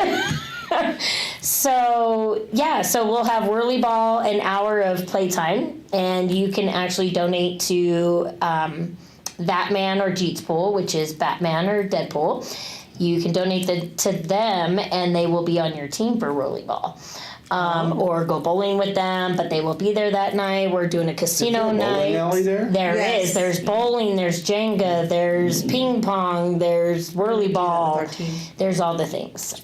So we'll have Whirly Ball, an hour of playtime, and you can actually donate to That Man or Jeets Pool, which is Batman or Deadpool. You can donate to them, and they will be on your team for Whirly Ball. Or go bowling with them, but they will be there that night. We're doing a casino night. Bowling alley there? There is. There's bowling, there's Jenga, there's ping pong, there's Whirly Ball. There's all the things.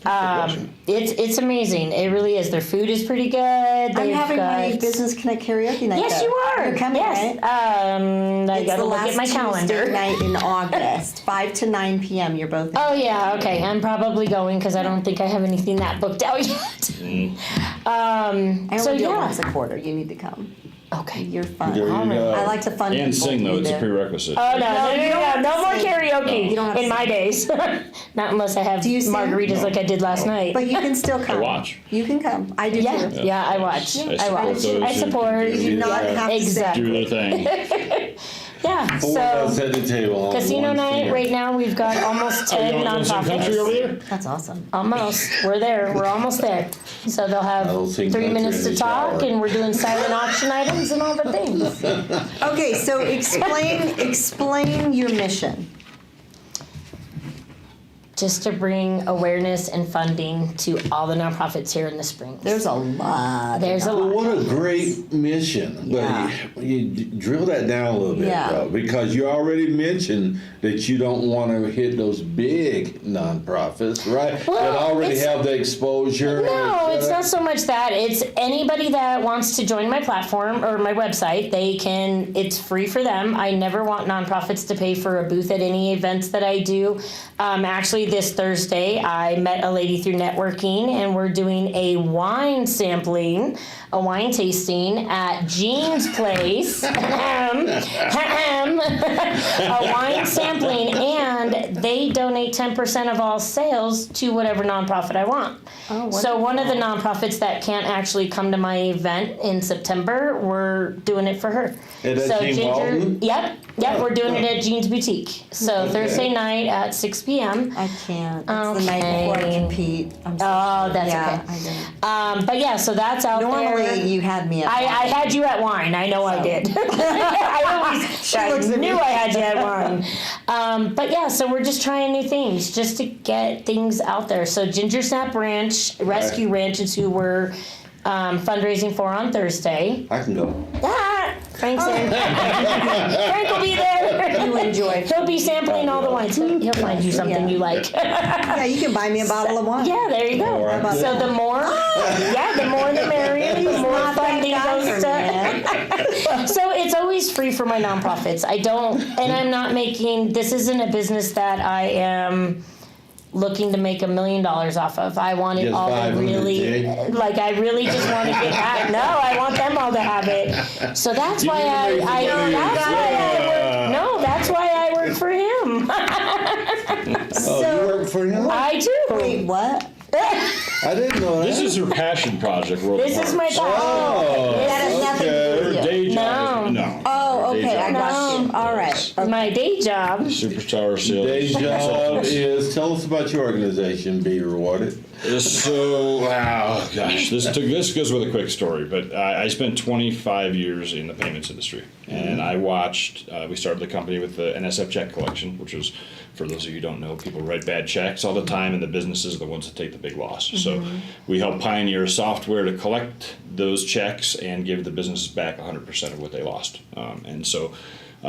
It's amazing. It really is. Their food is pretty good. I'm having my Business Connect karaoke night. Yes, you are. You're coming, yes. right? I gotta look at my calendar. Tuesday night in August, 5 to 9 p.m. You're both. Oh yeah, okay. I'm probably going because I don't think I have anything that booked out yet. I only do it once a quarter. You need to come. Okay. You're fun. There you go. I like to fun And people sing, to though. be It's a there. prerequisite. Oh, no more karaoke You don't have in to my sing. days. Not unless I have Do you sing? margaritas like I did last night. But you can still come. watch. You can come. I do yeah, too. yeah, I watch. I I watch. support those I who support. You do not have to Exactly. do their thing. Yeah, Four of us so at the table. on casino one night, finger. right now we've got almost 10 You want to sing country over nonprofits. there? That's awesome. Almost. We're there. We're almost there. So they'll have I'll sing 3 country minutes in to the talk, shower. and we're doing silent auction items and all the things. Okay, so explain your mission. Just to bring awareness and funding to all the nonprofits here in the Springs. There's a lot. There's a Well, lot. what a great mission. But Yeah. you drill that down a little bit, Yeah. though, because you already mentioned that you don't want to hit those big nonprofits, right? Well, that already it's- have the exposure. No, it's not so much that. It's anybody that wants to join my platform or my website, it's free for them. I never want nonprofits to pay for a booth at any events that I do. Actually, this Thursday, I met a lady through networking, and we're doing a wine sampling, a wine tasting at Jean's Place. A wine sampling, and they donate 10% of all sales to whatever nonprofit I want. Oh, So one of the nonprofits that can't actually come to my event in September, we're doing it for her. And that's So Jean Walton? Yep, we're doing it at Jean's Boutique. So Thursday night at 6 p.m. I can't. It's the night before I Okay. compete. I'm so Oh, that's yeah, okay. I don't. But yeah, so that's out there. Normally, you had me at I had you at wine. I know I did. I knew I had you at wine. But yeah, so we're just trying new things just to get things out there. So Ginger Snap Ranch, Rescue Ranch is who we're fundraising for on Thursday. I can go. Frank's in. Frank will be there. You enjoy. He'll be sampling all the wines. He'll find you something you like. Yeah, you can buy me a bottle of wine. Yeah, there you go. All right. So the more the merrier. The more funding goes to. So it's always free for my nonprofits. I'm not making. This isn't a business that I am looking to make $1 million off of. I want it Just all to 500, really, Jay. I really just want to get that. No, I want them all to have it. So that's why that's why I work for him. Oh, you work for him? I do. Wait, what? I didn't know that. This is her passion project, World This is my passion. Oh, That has nothing to do Her with you. day job. No. No. Oh, Her day okay, I job got you. All right. My day job. Superstar sales. Day job is, tell us about your organization, Be Rewarded. So, wow, gosh, this goes with a quick story, but I spent 25 years in the payments industry, and I watched, we started the company with the NSF check collection, which was, for those of you who don't know, people write bad checks all the time, and the businesses are the ones that take the big loss. So we helped pioneer software to collect those checks and give the businesses back 100% of what they lost. And so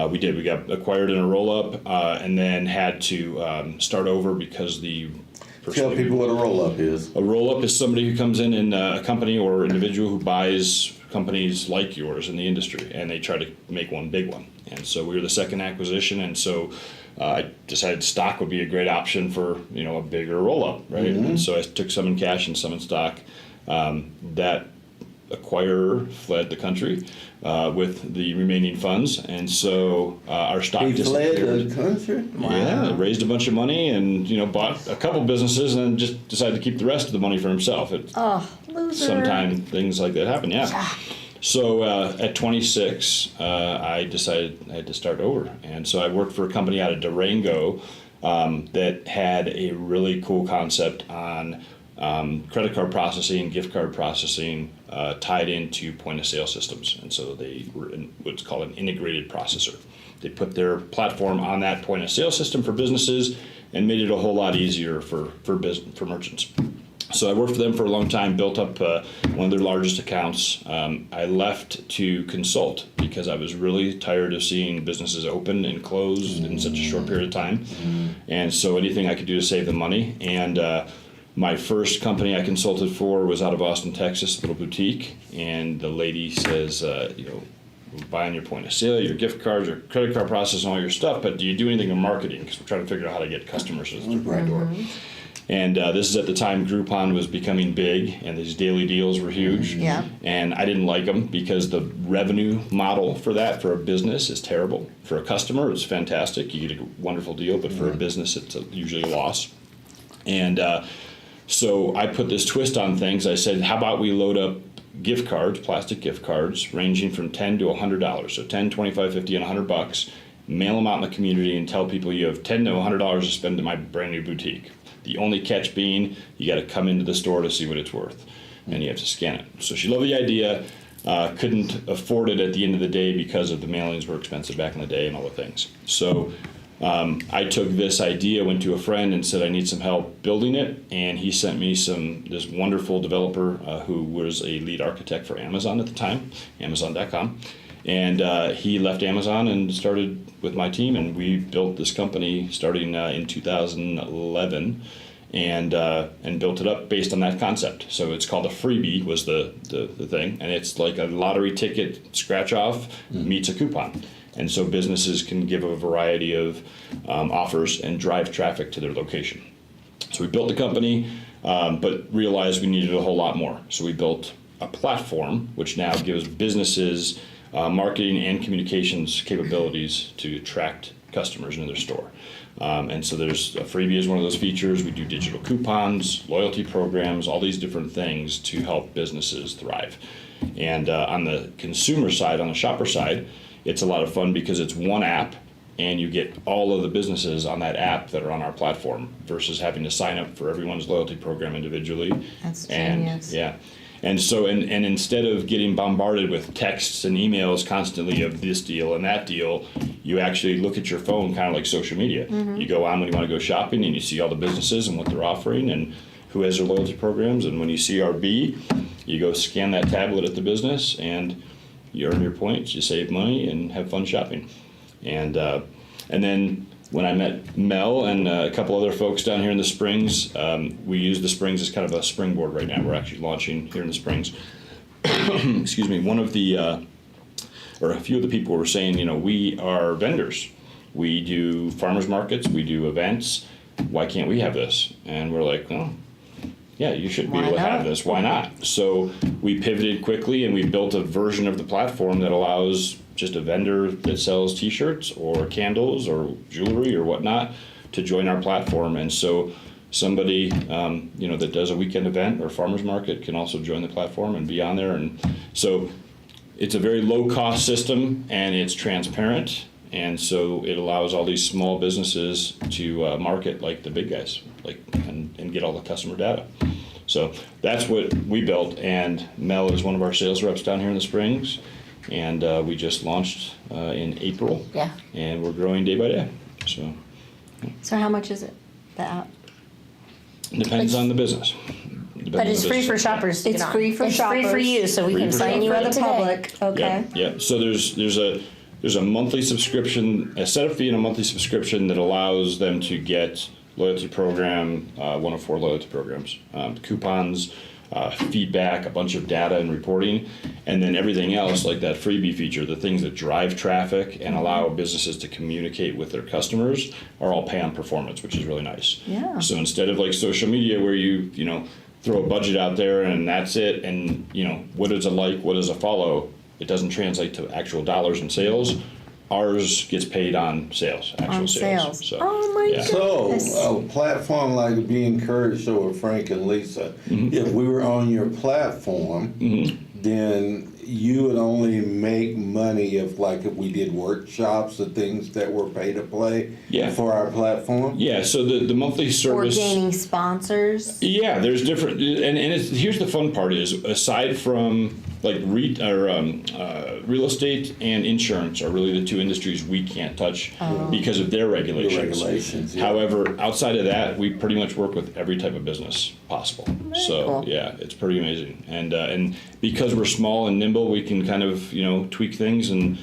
we did. We got acquired in a roll-up and then had to start over because the Tell people what a roll-up is. a roll-up is somebody who comes in a company or individual who buys companies like yours in the industry, and they try to make one big one. And so we were the second acquisition, and so I decided stock would be a great option for a bigger roll-up, right? And so I took some in cash and some in stock. That acquirer fled the country with the remaining funds, and so our stock He fled disappeared. the country? Yeah, raised a bunch of money and bought a couple businesses and then just decided to keep the rest of the money for himself. Loser. Sometimes things like that happen, yeah. So at 26, I decided I had to start over. And so I worked for a company out of Durango that had a really cool concept on credit card processing, gift card processing, tied into point of sale systems. And so they were in what's called an integrated processor. They put their platform on that point of sale system for businesses and made it a whole lot easier for merchants. So I worked for them for a long time, built up one of their largest accounts. I left to consult because I was really tired of seeing businesses open and close in such a short period of time. And so anything I could do to save them money. And my first company I consulted for was out of Austin, Texas, a little boutique. And the lady says, we're buying your point of sale, your gift cards, your credit card processing, all your stuff, but do you do anything in marketing? Because we're trying to figure out how to get customers through the front door. And this is at the time Groupon was becoming big and these daily deals were huge. Yeah. And I didn't like them because the revenue model for that for a business is terrible. For a customer, it's fantastic. You get a wonderful deal, but for a business, it's usually a loss. And so I put this twist on things. I said, how about we load up gift cards, plastic gift cards, ranging from $10 to $100. So $10, $25, $50, and $100. Mail them out in the community and tell people you have $10 to $100 to spend at my brand new boutique. The only catch being you got to come into the store to see what it's worth, and you have to scan it. So she loved the idea, couldn't afford it at the end of the day because of the mailings were expensive back in the day and all the things. So I took this idea, went to a friend and said I need some help building it, and he sent me this wonderful developer who was a lead architect for Amazon at the time, Amazon.com. And he left Amazon and started with my team, and we built this company starting in 2011, and built it up based on that concept. So it's called a freebie was the thing, and it's like a lottery ticket scratch off meets a coupon. And so businesses can give a variety of offers and drive traffic to their location. So we built the company, but realized we needed a whole lot more. So we built a platform which now gives businesses marketing and communications capabilities to attract customers into their store. And so there's a freebie is one of those features. We do digital coupons, loyalty programs, all these different things to help businesses thrive. And on the consumer side, on the shopper side, it's a lot of fun because it's one app and you get all of the businesses on that app that are on our platform versus having to sign up for everyone's loyalty program individually. That's genius. And so, and instead of getting bombarded with texts and emails constantly of this deal and that deal, you actually look at your phone kind of like social media. You go on when you want to go shopping and you see all the businesses and what they're offering and who has their loyalty programs. And when you see our B, you go scan that tablet at the business and you earn your points, you save money and have fun shopping. And then when I met Mel and a couple other folks down here in the Springs, we use the Springs as kind of a springboard right now. We're actually launching here in the Springs. Excuse me. One of the, or a few of the people were saying, we are vendors. We do farmers markets, we do events. Why can't we have this? And we're like, well, yeah, you should be able to have this. Why not? So we pivoted quickly and we built a version of the platform that allows just a vendor that sells t-shirts or candles or jewelry or whatnot to join our platform. And so somebody that does a weekend event or farmer's market can also join the platform and be on there. And so it's a very low cost system and it's transparent. And so it allows all these small businesses to market like the big guys, and get all the customer data. So that's what we built. And Mel is one of our sales reps down here in the Springs. And we just launched in April. Yeah. And we're growing day by day. So how much is it, the app? Depends on the business. But it's free for shoppers to It's get on. free for shoppers. It's free for you, so we Free can for sign you For up the today. public, okay. Yeah. So there's a monthly subscription, a setup fee and a monthly subscription that allows them to get loyalty program, one of 4 loyalty programs, coupons, feedback, a bunch of data and reporting, and then everything else like that freebie feature, the things that drive traffic and allow businesses to communicate with their customers are all pay on performance, which is really nice. Yeah. So instead of like social media where you throw a budget out there and that's it. And, what is a like, what is a follow? It doesn't translate to actual dollars in sales. Ours gets paid on sales, actual sales. So, Oh my goodness. So, a platform like Be Encouraged Show with Frank and Lisa, if we were on your platform, then you would only make money if we did workshops or things that were pay to play for our platform? Yeah, so the monthly Or service. gaining sponsors. Yeah, there's different, and here's the fun part is, aside from real estate and insurance are really the two industries we can't touch because of their regulations. However, outside of that, we pretty much work with every type of business possible. Cool. Yeah, it's pretty amazing. And because we're small and nimble, we can kind of tweak things and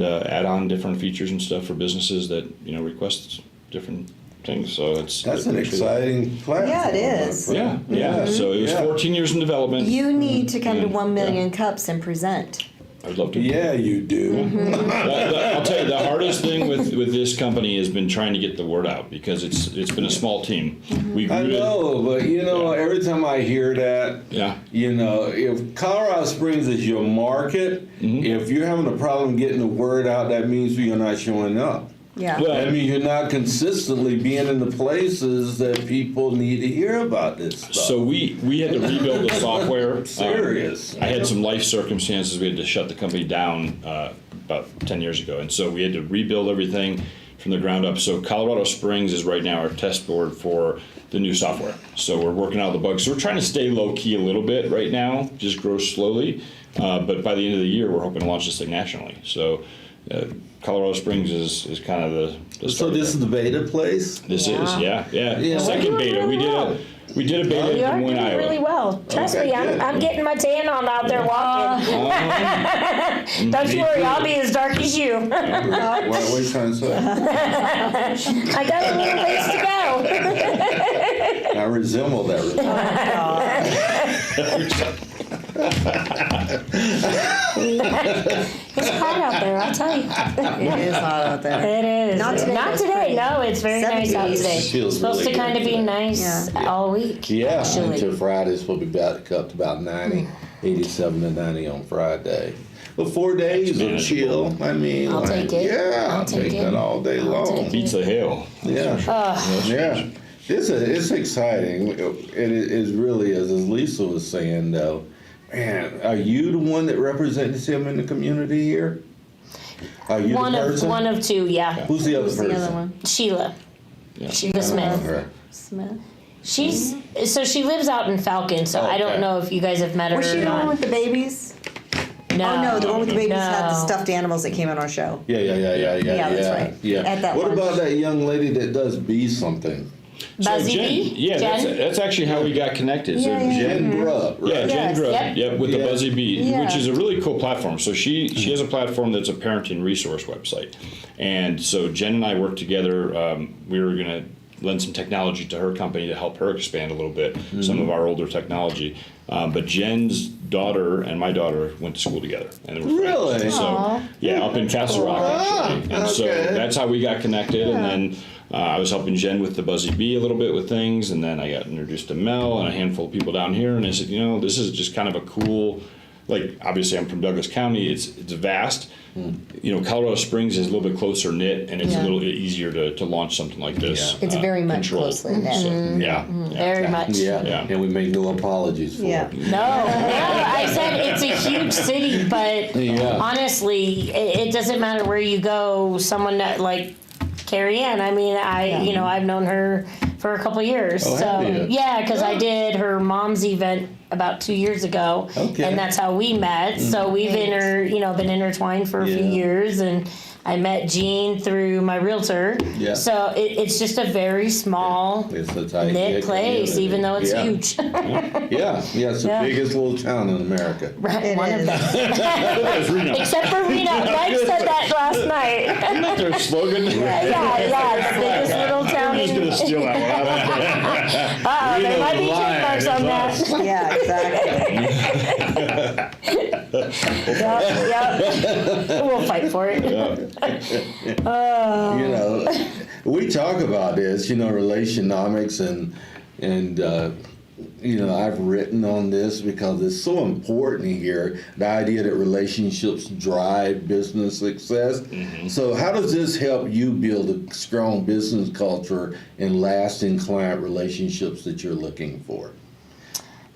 add on different features and stuff for businesses that request different things. So that's an exciting platform. Yeah, it is. Yeah. So it was 14 years in development. You need to come to 1 Million Cups and present. I'd love to. Yeah, you do. I'll tell you, the hardest thing with this company has been trying to get the word out because it's been a small team. We grew I know, but every time I hear that, if Colorado Springs is your market, if you're having a problem getting the word out, that means you're not showing up. Yeah. Well, That means you're not consistently being in the places that people need to hear about this stuff. So we had to rebuild the software. Serious. I had some life circumstances. We had to shut the company down about 10 years ago. And so we had to rebuild everything from the ground up. So Colorado Springs is right now our test board for the new software. So we're working out the bugs. So we're trying to stay low key a little bit right now, just grow slowly. But by the end of the year, we're hoping to launch this thing nationally. So Colorado Springs is kind of the So this is the beta place? This is, yeah. Yeah. Second beta. We did a beta You in are Des Moines, doing Iowa. really well. Trust me, I'm getting my tan on out there walking. Don't you worry, I'll be as dark as you. What are you trying to say? I got a little ways to go. I resemble that result. It's hot out there, I'll tell you. It is hot out there. It is. Not today, Not it's today. pretty. No, it's very nice out 70s. today. It feels It's supposed really to kind of good be today. nice all week. Yeah, actually. until Friday, it's supposed to be up to about 90, 87 to 90 on Friday. But 4 days of chill, I mean. I'll take it. Yeah, I'll take it. that all day long. take it. Beats the hail. Yeah. Yeah. It's exciting. It really is. As Lisa was saying, though, man, are you the one that represents him in the community here? Are you One the of person? one of two, yeah. Who's the other Who's person? the other one? Sheila. Sheila Smith. Her. Smith. She's so she lives out in Falcon, so I don't Okay. know if you guys have met her Was she or the one not. with the babies? No. Oh no, the one with the babies had the No. stuffed animals that came on our show. Yeah, that's right. Yeah. At that What lunch. about that young lady that does Be Something? Buzzy Jen, Bee? yeah, Jen? that's actually how we got connected. So Jen Grubb, right? Yeah, Jen Yes. Grubb, Yep. with the Yeah. Buzzy Bee, Yeah. which is a really cool platform. So she has a platform that's a parenting resource website. And so Jen and I worked together. We were going to lend some technology to her company to help her expand a little bit, some of our older technology. But Jen's daughter and my daughter went to school together. And they were friends. Really? So, yeah, up in Castle Rock, actually. And so okay. that's how we got connected. And then I was helping Jen with the Buzzy Bee a little bit with things, and then I got introduced to Mel and a handful of people down here, and I said, this is just kind of a cool, obviously I'm from Douglas County, it's vast. Colorado Springs is a little bit closer knit, and it's a little bit easier to launch something like this. It's very much controlled. closely knit. So, yeah. Very much. Yeah. And we make no apologies for Yeah. it. No, I said it's a huge city, but Yeah. honestly, it doesn't matter where you go. Someone that like Carrie Ann, I mean, I've known her for a couple of years. Oh, so have you? yeah, because I did her mom's event about 2 years ago, Okay. and that's how we met. So we've been intertwined for a few Yeah. years, and I met Jean through my realtor. Yeah. So it's just a very small It's a tight knit place, community. even though it's Yeah. huge. Yeah, it's the Yeah. biggest little town in America. Right, one of is. them. Reno. Except for Reno. Mike said that last night. Isn't that their slogan? yeah, it's the biggest little town I'm just in. going to steal that one. Uh-oh, there might be Reno's trademarks on lying. that. Yeah, exactly. Yep. We'll fight for it. We talk about this, Relationships and I've written on this because it's so important here, the idea that relationships drive business success. So how does this help you build a strong business culture and lasting client relationships that you're looking for?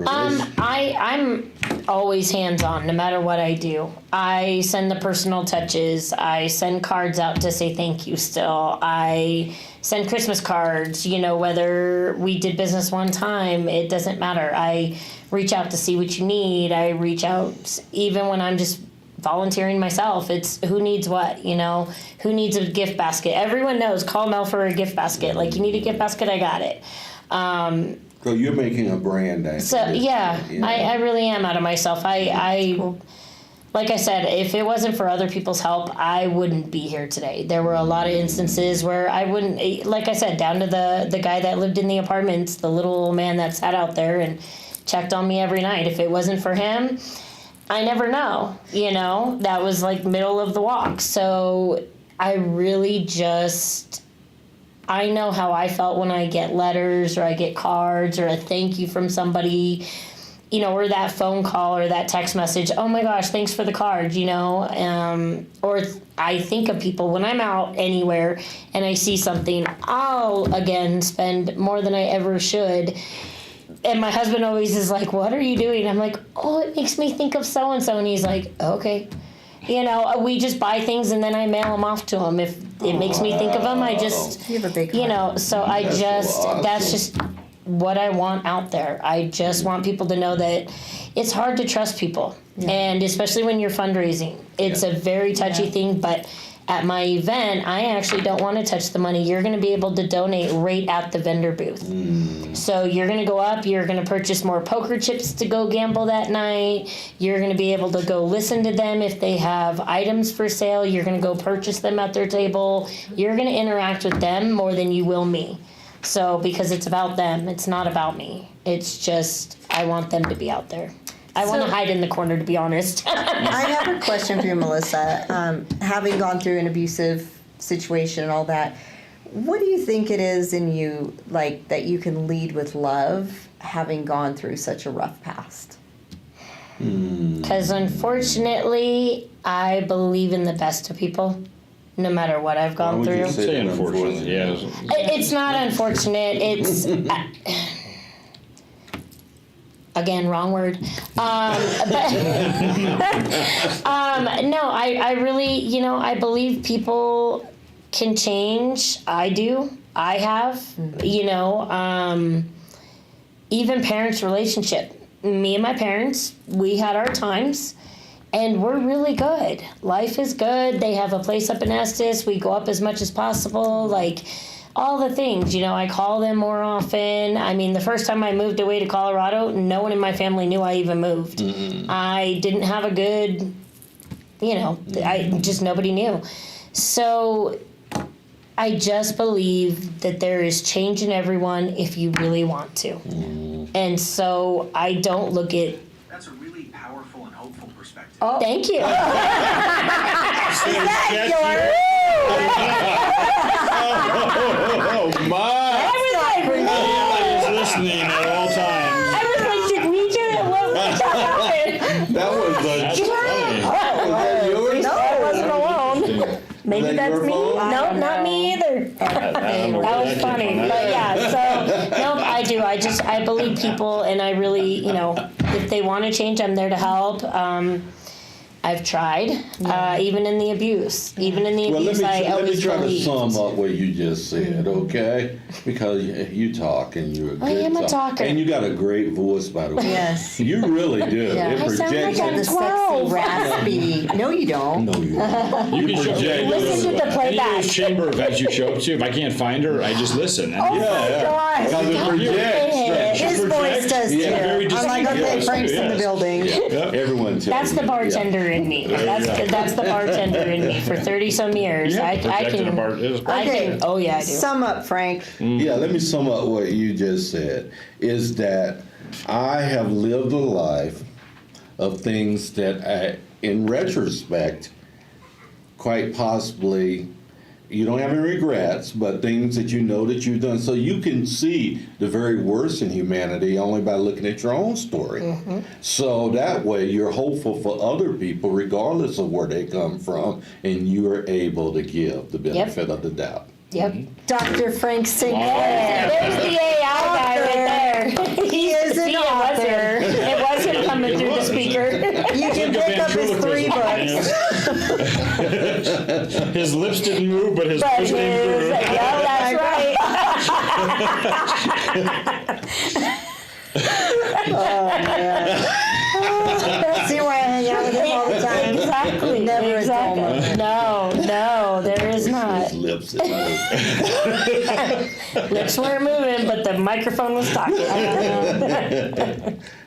I'm always hands-on, no matter what I do. I send the personal touches. I send cards out to say thank you still. I send Christmas cards, whether we did business one time, it doesn't matter. I reach out to see what you need. I reach out even when I'm just volunteering myself. It's who needs what, who needs a gift basket. Everyone knows, call Mel for a gift basket. Like, you need a gift basket, I got it. So you're making a brand out of So this, yeah, I really am out of myself. Like I said, if it wasn't for other people's help, I wouldn't be here today. There were a lot of instances where I wouldn't, like I said, down to the guy that lived in the apartments, the little old man that sat out there and checked on me every night. If it wasn't for him, I never know, that was like middle of the walk. So I really I know how I felt when I get letters or I get cards or a thank you from somebody, or that phone call or that text message. Oh my gosh, thanks for the card, or I think of people when I'm out anywhere and I see something, I'll again spend more than I ever should. And my husband always is like, what are you doing? I'm like, oh, it makes me think of so-and-so. And he's like, okay. We just buy things and then I mail them off to him. If it makes me think of them, I just, You have a big heart. so that's just what I want out there. I just want people to know that it's hard to trust people. Yeah. And especially when you're fundraising, it's a very touchy thing, but at my event, I actually don't want to touch the money. You're going to be able to donate right at the vendor booth. So you're going to go up, you're going to purchase more poker chips to go gamble that night. You're going to be able to go listen to them if they have items for sale. You're going to go purchase them at their table. You're going to interact with them more than you will me. So because it's about them, it's not about me. It's just, I want them to be out there. I want to hide in the corner, to be honest. I have a question for you, Melissa. Having gone through an abusive situation and all that, what do you think it is in you, like, that you can lead with love, having gone through such a rough past? Because unfortunately, I believe in the best of people, no matter what I've gone through. Say unfortunately, yeah. It's not unfortunate. It's... Again, wrong word. No, I really, I believe people can change. I do. I have. Even parents' relationship. Me and my parents, we had our times, and we're really good. Life is good. They have a place up in Estes. We go up as much as possible. Like, all the things, I call them more often. I mean, the first time I moved away to Colorado, no one in my family knew I even moved. I didn't have a good, nobody knew. So I just believe that there is change in everyone if you really want to. And so I don't look at... That's a really powerful and hopeful perspective. Oh, thank you. Oh my! Everybody's listening at all times. Everyone should reach in and love what happened. That was yours? No, I wasn't alone. Maybe that's me. No, not me either. That was funny. But yeah, so nope, I do. I believe people, and I really, if they want to change, I'm there to help. I've tried, even in the abuse. Even in the abuse, I always believed. Let me try to sum up what you just said, okay? Because you talk and you're a good I am a talker. And you got a great voice, by the way. Yes. You really do. Yeah. It I sound projects. like I'm The 12. sexy, raspy. No, you don't. No, you don't. You can project. Listen to the Any of playback. those chamber events you show up to, if I can't find her, I just listen. And God. Because it projects. His voice does too. Yeah, very I'm like, okay, distinct. Frank's in the Yes. building. Yep. Everyone tells That's the me. bartender in me. That's the bartender in me for 30-some years. Yeah, I projecting can. a bar is I can. Oh yeah, I do. Sum up, Frank. Yeah, let me sum up what you just said, is that I have lived a life of things that I, in retrospect, quite possibly you don't have any regrets, but things that you know that you've done. So you can see the very worst in humanity only by looking at your own story. So that way you're hopeful for other people, regardless of where they come from, and you are able to give the benefit of the doubt. Yep. Dr. Frank Sinclair. There's the AI guy right there. He is an author. It was him coming through the speaker. You can pick up his 3 books. His lips didn't move, but his voice came through. Yeah, that's right. See why I hang out with him all the time? Exactly. Never a dull exactly. moment. No, there is not. His lips that move. Lips weren't moving, but the microphone was talking.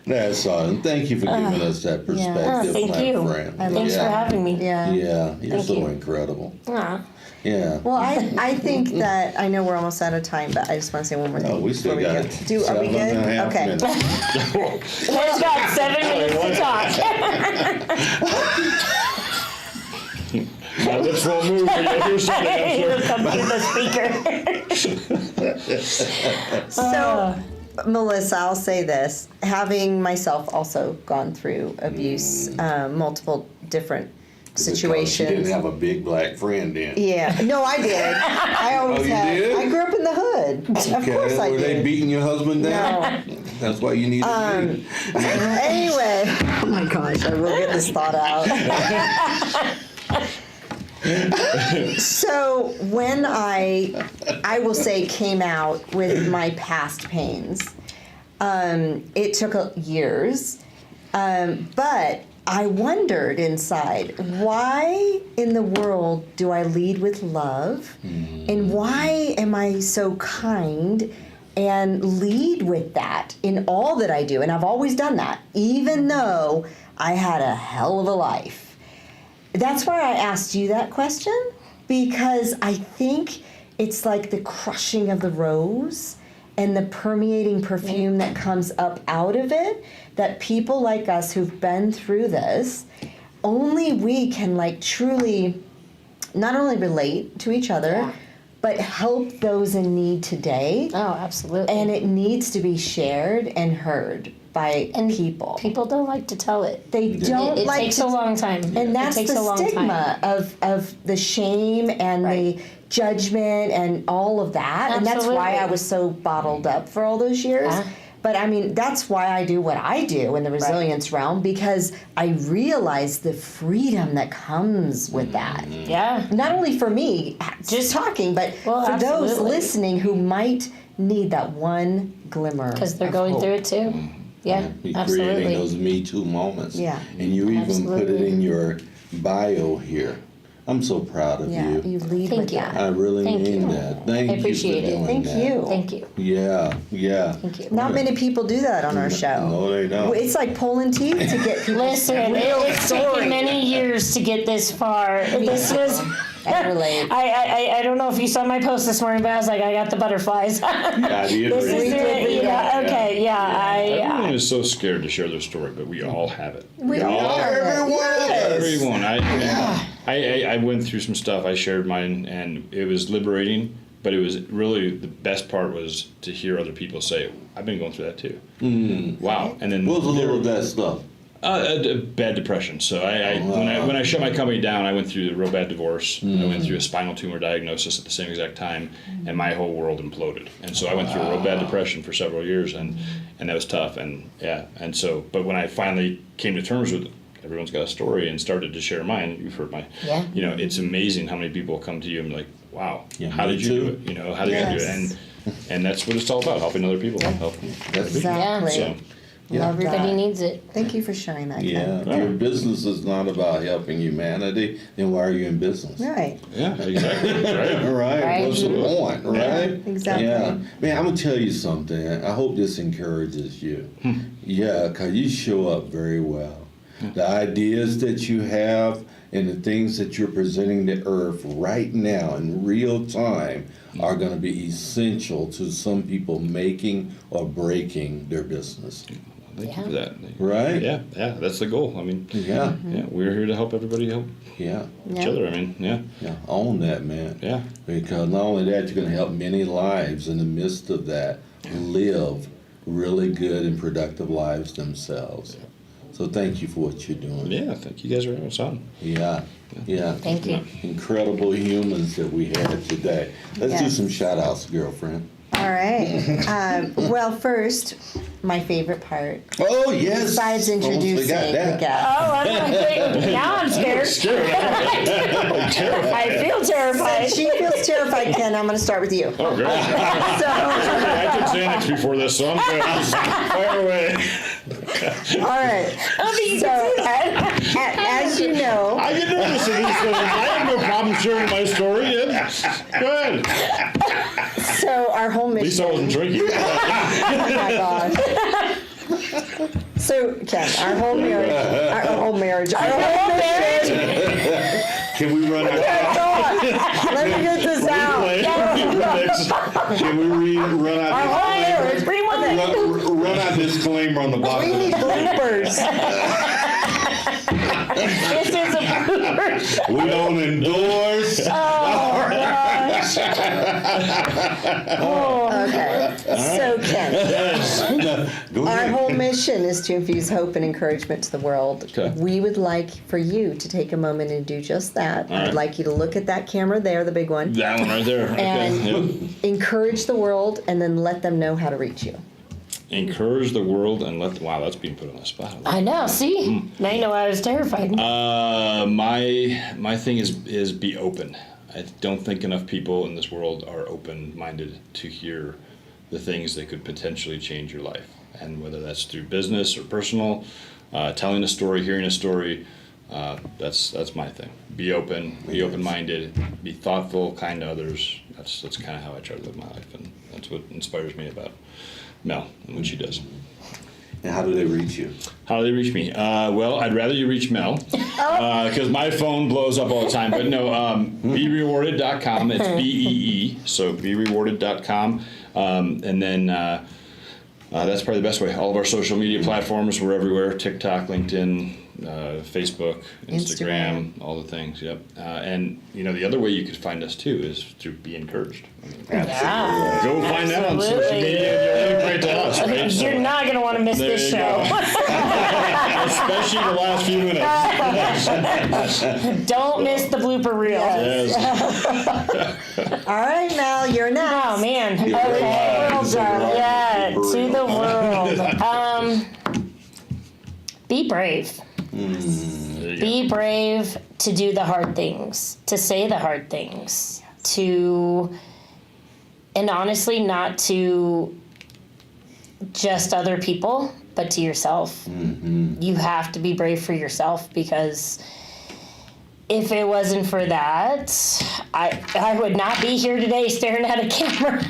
That's awesome. Thank you for giving us that perspective, Thank my you. friend. Thanks for having me. Yeah. Yeah, you're Thank so you. incredible. Aw. Yeah. Well, I think that I know we're almost out of time, but I just want to say one more No, thing. we still before got go. Are we 7.5 good? Okay. minutes. There's about 7 minutes to talk. My lips won't move, but you'll hear something. It'll come through the speaker. So, Melissa, I'll say this. Having myself also gone through abuse, multiple different Because you situations. didn't have a big black friend then. Yeah. No, I did. I always you had. did? I grew up in the hood. Of course I Were they did. beating your husband down? No. That's why you need to be. Anyway, oh my gosh, I will get this thought out. So when I will say came out with my past pains, it took years, but I wondered inside, why in the world do I lead with love? And why am I so kind and lead with that in all that I do? And I've always done that, even though I had a hell of a life. That's why I asked you that question, because I think it's like the crushing of the rose and the permeating perfume that comes up out of it, that people like us who've been through this, only we can like truly not only relate to each other, but help those in need today. Oh, absolutely. And it needs to be shared and heard by people. People don't like to tell it. They don't It like takes to, a long time. and that's it takes the a long stigma time. of the shame and the judgment and all of that. And that's why I was so bottled up for all those years. But I mean, that's why I do what I do in the resilience realm, because I realize the freedom that comes with that. Yeah. Not only for me, just talking, but for those absolutely. listening who might need that one glimmer. Because they're of going hope. through it too. Yeah, You're absolutely. creating those Me Too moments. Yeah. And you even put it Absolutely. in your bio here. I'm so proud of Yeah, you. you lead Thank with you. that. I really Thank mean you. that. Thank I you appreciate for it. doing Thank that. you. Thank you. Yeah, yeah. Thank you. Not many people do that on our show. No, they don't. It's like pulling teeth to get people. Listen, it's taken many years to get this far. This was. I relate. I don't know if you saw my post this morning, but I was like, I got the butterflies. Yeah, you This agree. is it. You know, okay, Everyone is so scared to share their story, but we all have it. We all are. Everyone. I went through some stuff. I shared mine, and it was liberating. But it was really the best part was to hear other people say, "I've been going through that too." Wow! And then What was a little of that stuff? Bad depression. So when I shut my company down, I went through a real bad divorce. I went through a spinal tumor diagnosis at the same exact time, and my whole world imploded. And so I went through a real bad depression for several years, and that was tough. But when I finally came to terms with it, everyone's got a story, and started to share mine. You've heard my, it's amazing how many people come to you and be like, wow, how did you do it? You know, how did you do it? And that's what it's all about, helping other people. Helping other people. Exactly. So, Everybody needs it. Thank you for sharing that. Yeah, Ken. if your business is not about helping humanity, then why are you in business? Right. yeah, exactly. Right. Right. What's the point, right? Exactly. Yeah. Man, I'm going to tell you something. I hope this encourages you. Yeah, because you show up very well. The ideas that you have and the things that you're presenting to Earth right now in real time are going to be essential to some people making or breaking their business. Thank you for that. Right? Yeah, that's the goal. I mean, Yeah. yeah, we're here to help everybody help Yeah. each other. I mean, yeah. Yeah. Own that, man. Yeah. Because not only that, you're going to help many lives in the midst of that live really good and productive lives themselves. So thank you for what you're doing. Yeah, thank you guys for having us on. Yeah. Yeah. Thank you. Incredible humans that we had today. Let's do Yes. some shout outs, girlfriend. All right. Well, first, my favorite part. Oh, yes. Besides Almost introducing forgot the that. guest. Oh, I'm like, now I'm scared. I feel terrified. She feels terrified, Ken. I'm going to start with you. Oh, great. So, I took Xanax before this, so I'm good. Just fire away. all right. As you know, I get nervous in these things. I have no problem sharing my story. Good. so our whole At least I mission. wasn't drinking. Oh my gosh. So, Ken, our whole marriage, Can we run out? Let me get this out. Can we run out? Our whole marriage, Run out disclaimer on the bottom. we need bloopers. This is a blooper. We don't endorse. Okay. So, Ken, Go our ahead. whole mission is to infuse hope and encouragement to the world. Okay. We would like for you to take a moment and do just that. All I'd right. like you to look at that camera there, the big one, That one right there. Okay. and Yep. encourage the world and then let them know how to reach you. Encourage the world and let. Wow, that's being put on the spot. I know. See, now you know why I was terrified. My thing is be open. I don't think enough people in this world are open-minded to hear the things that could potentially change your life, and whether that's through business or personal, telling a story, hearing a story. That's my thing. Be open, be open-minded, be thoughtful, kind to others. That's kind of how I try to live my life, and that's what inspires me about Mel and what she does. And how do they reach you? How do they reach me? Well, I'd rather you reach Mel because my phone blows up all the time. But no, BeRewarded.com. It's BEE, so BeRewarded.com. And then that's probably the best way. All of our social media platforms, we're everywhere: TikTok, LinkedIn, Facebook, Instagram, all the things. Yep. And the other way you could find us too is through Be Encouraged. Yeah. Go find that on social Absolutely. media. You'll link right to us. Right? You're not going to want to miss There this you show. Especially the last few minutes. Don't miss the blooper reel. Yes. All right, Mel, you're next. Oh, man. Okay. Well done. Yeah, to the world. Be brave. Be brave to do the hard things, to say the hard things, and honestly, not to just other people, but to yourself. You have to be brave for yourself, because if it wasn't for that, I would not be here today staring at a camera.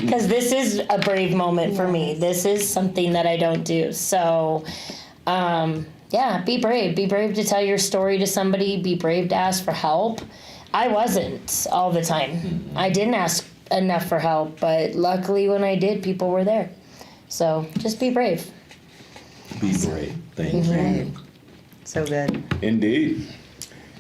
Because this is a brave moment for me. This is something that I don't do. So, yeah, be brave. Be brave to tell your story to somebody. Be brave to ask for help. I wasn't all the time. I didn't ask enough for help, but luckily when I did, people were there. So just be brave. Be brave. Thank you. So good. Indeed.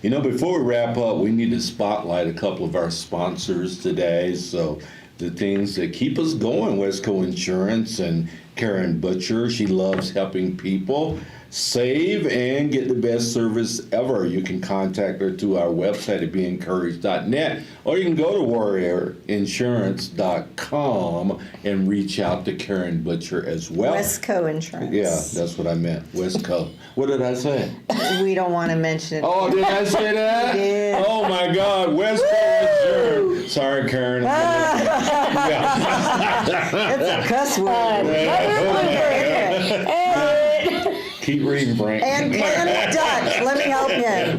Before we wrap up, we need to spotlight a couple of our sponsors today. So the things that keep us going, Wesco Insurance and Karen Butcher. She loves helping people save and get the best service ever. You can contact her through our website at beencouraged.net, or you can go to warriorinsurance.com and reach out to Karen Butcher as well. Wesco Insurance. Yeah, that's what I meant. Wesco. What did I say? We don't want to mention it. Oh, did I say that? Yeah. Oh my God, Wesco Insurance. Sorry, Karen. It's a cuss word. Keep reading, Frank. And Planet Dutch, let me help him.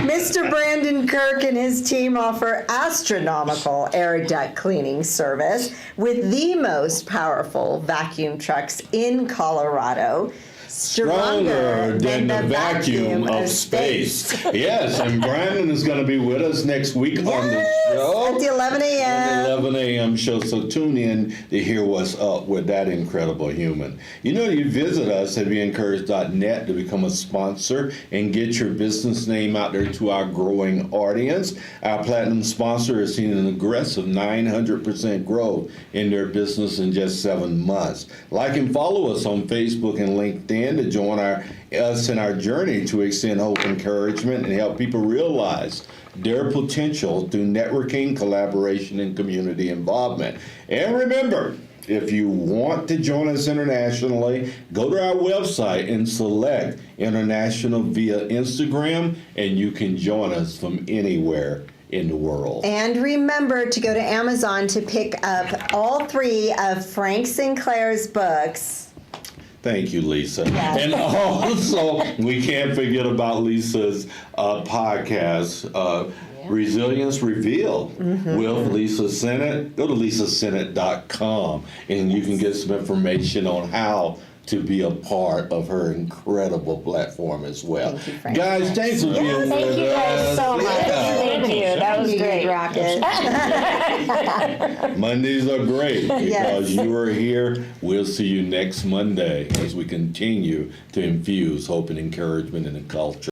Mr. Brandon Kirk and his team offer astronomical air duct cleaning service with the most powerful vacuum trucks in Colorado. stronger than the vacuum of space. Yes, and Brandon is going to be with us next week on the show. At the 11 a.m. On the 11 a.m. show, so tune in to hear what's up with that incredible human. You know, you visit us at beencouraged.net to become a sponsor and get your business name out there to our growing audience. Our platinum sponsor has seen an aggressive 900% growth in their business in just 7 months. Like and follow us on Facebook and LinkedIn to join us in our journey to extend hope, encouragement, and help people realize their potential through networking, collaboration, and community involvement. And remember, if you want to join us internationally, go to our website and select International via Instagram, and you can join us from anywhere in the world. And remember to go to Amazon to pick up all 3 of Frank Sinclair's books. Thank you, Lisa. And also, we can't forget about Lisa's podcast, Resilience Revealed with Lisa Sennett. Go to lisasennett.com and you can get some information on how to be a part of her incredible platform as well. Thank you, Frank. Guys, thanks for being with us. Thank you guys so much. Thank you. That was great. Rocket. Mondays are great because Yes. you are here. We'll see you next Monday as we continue to infuse hope and encouragement in the culture.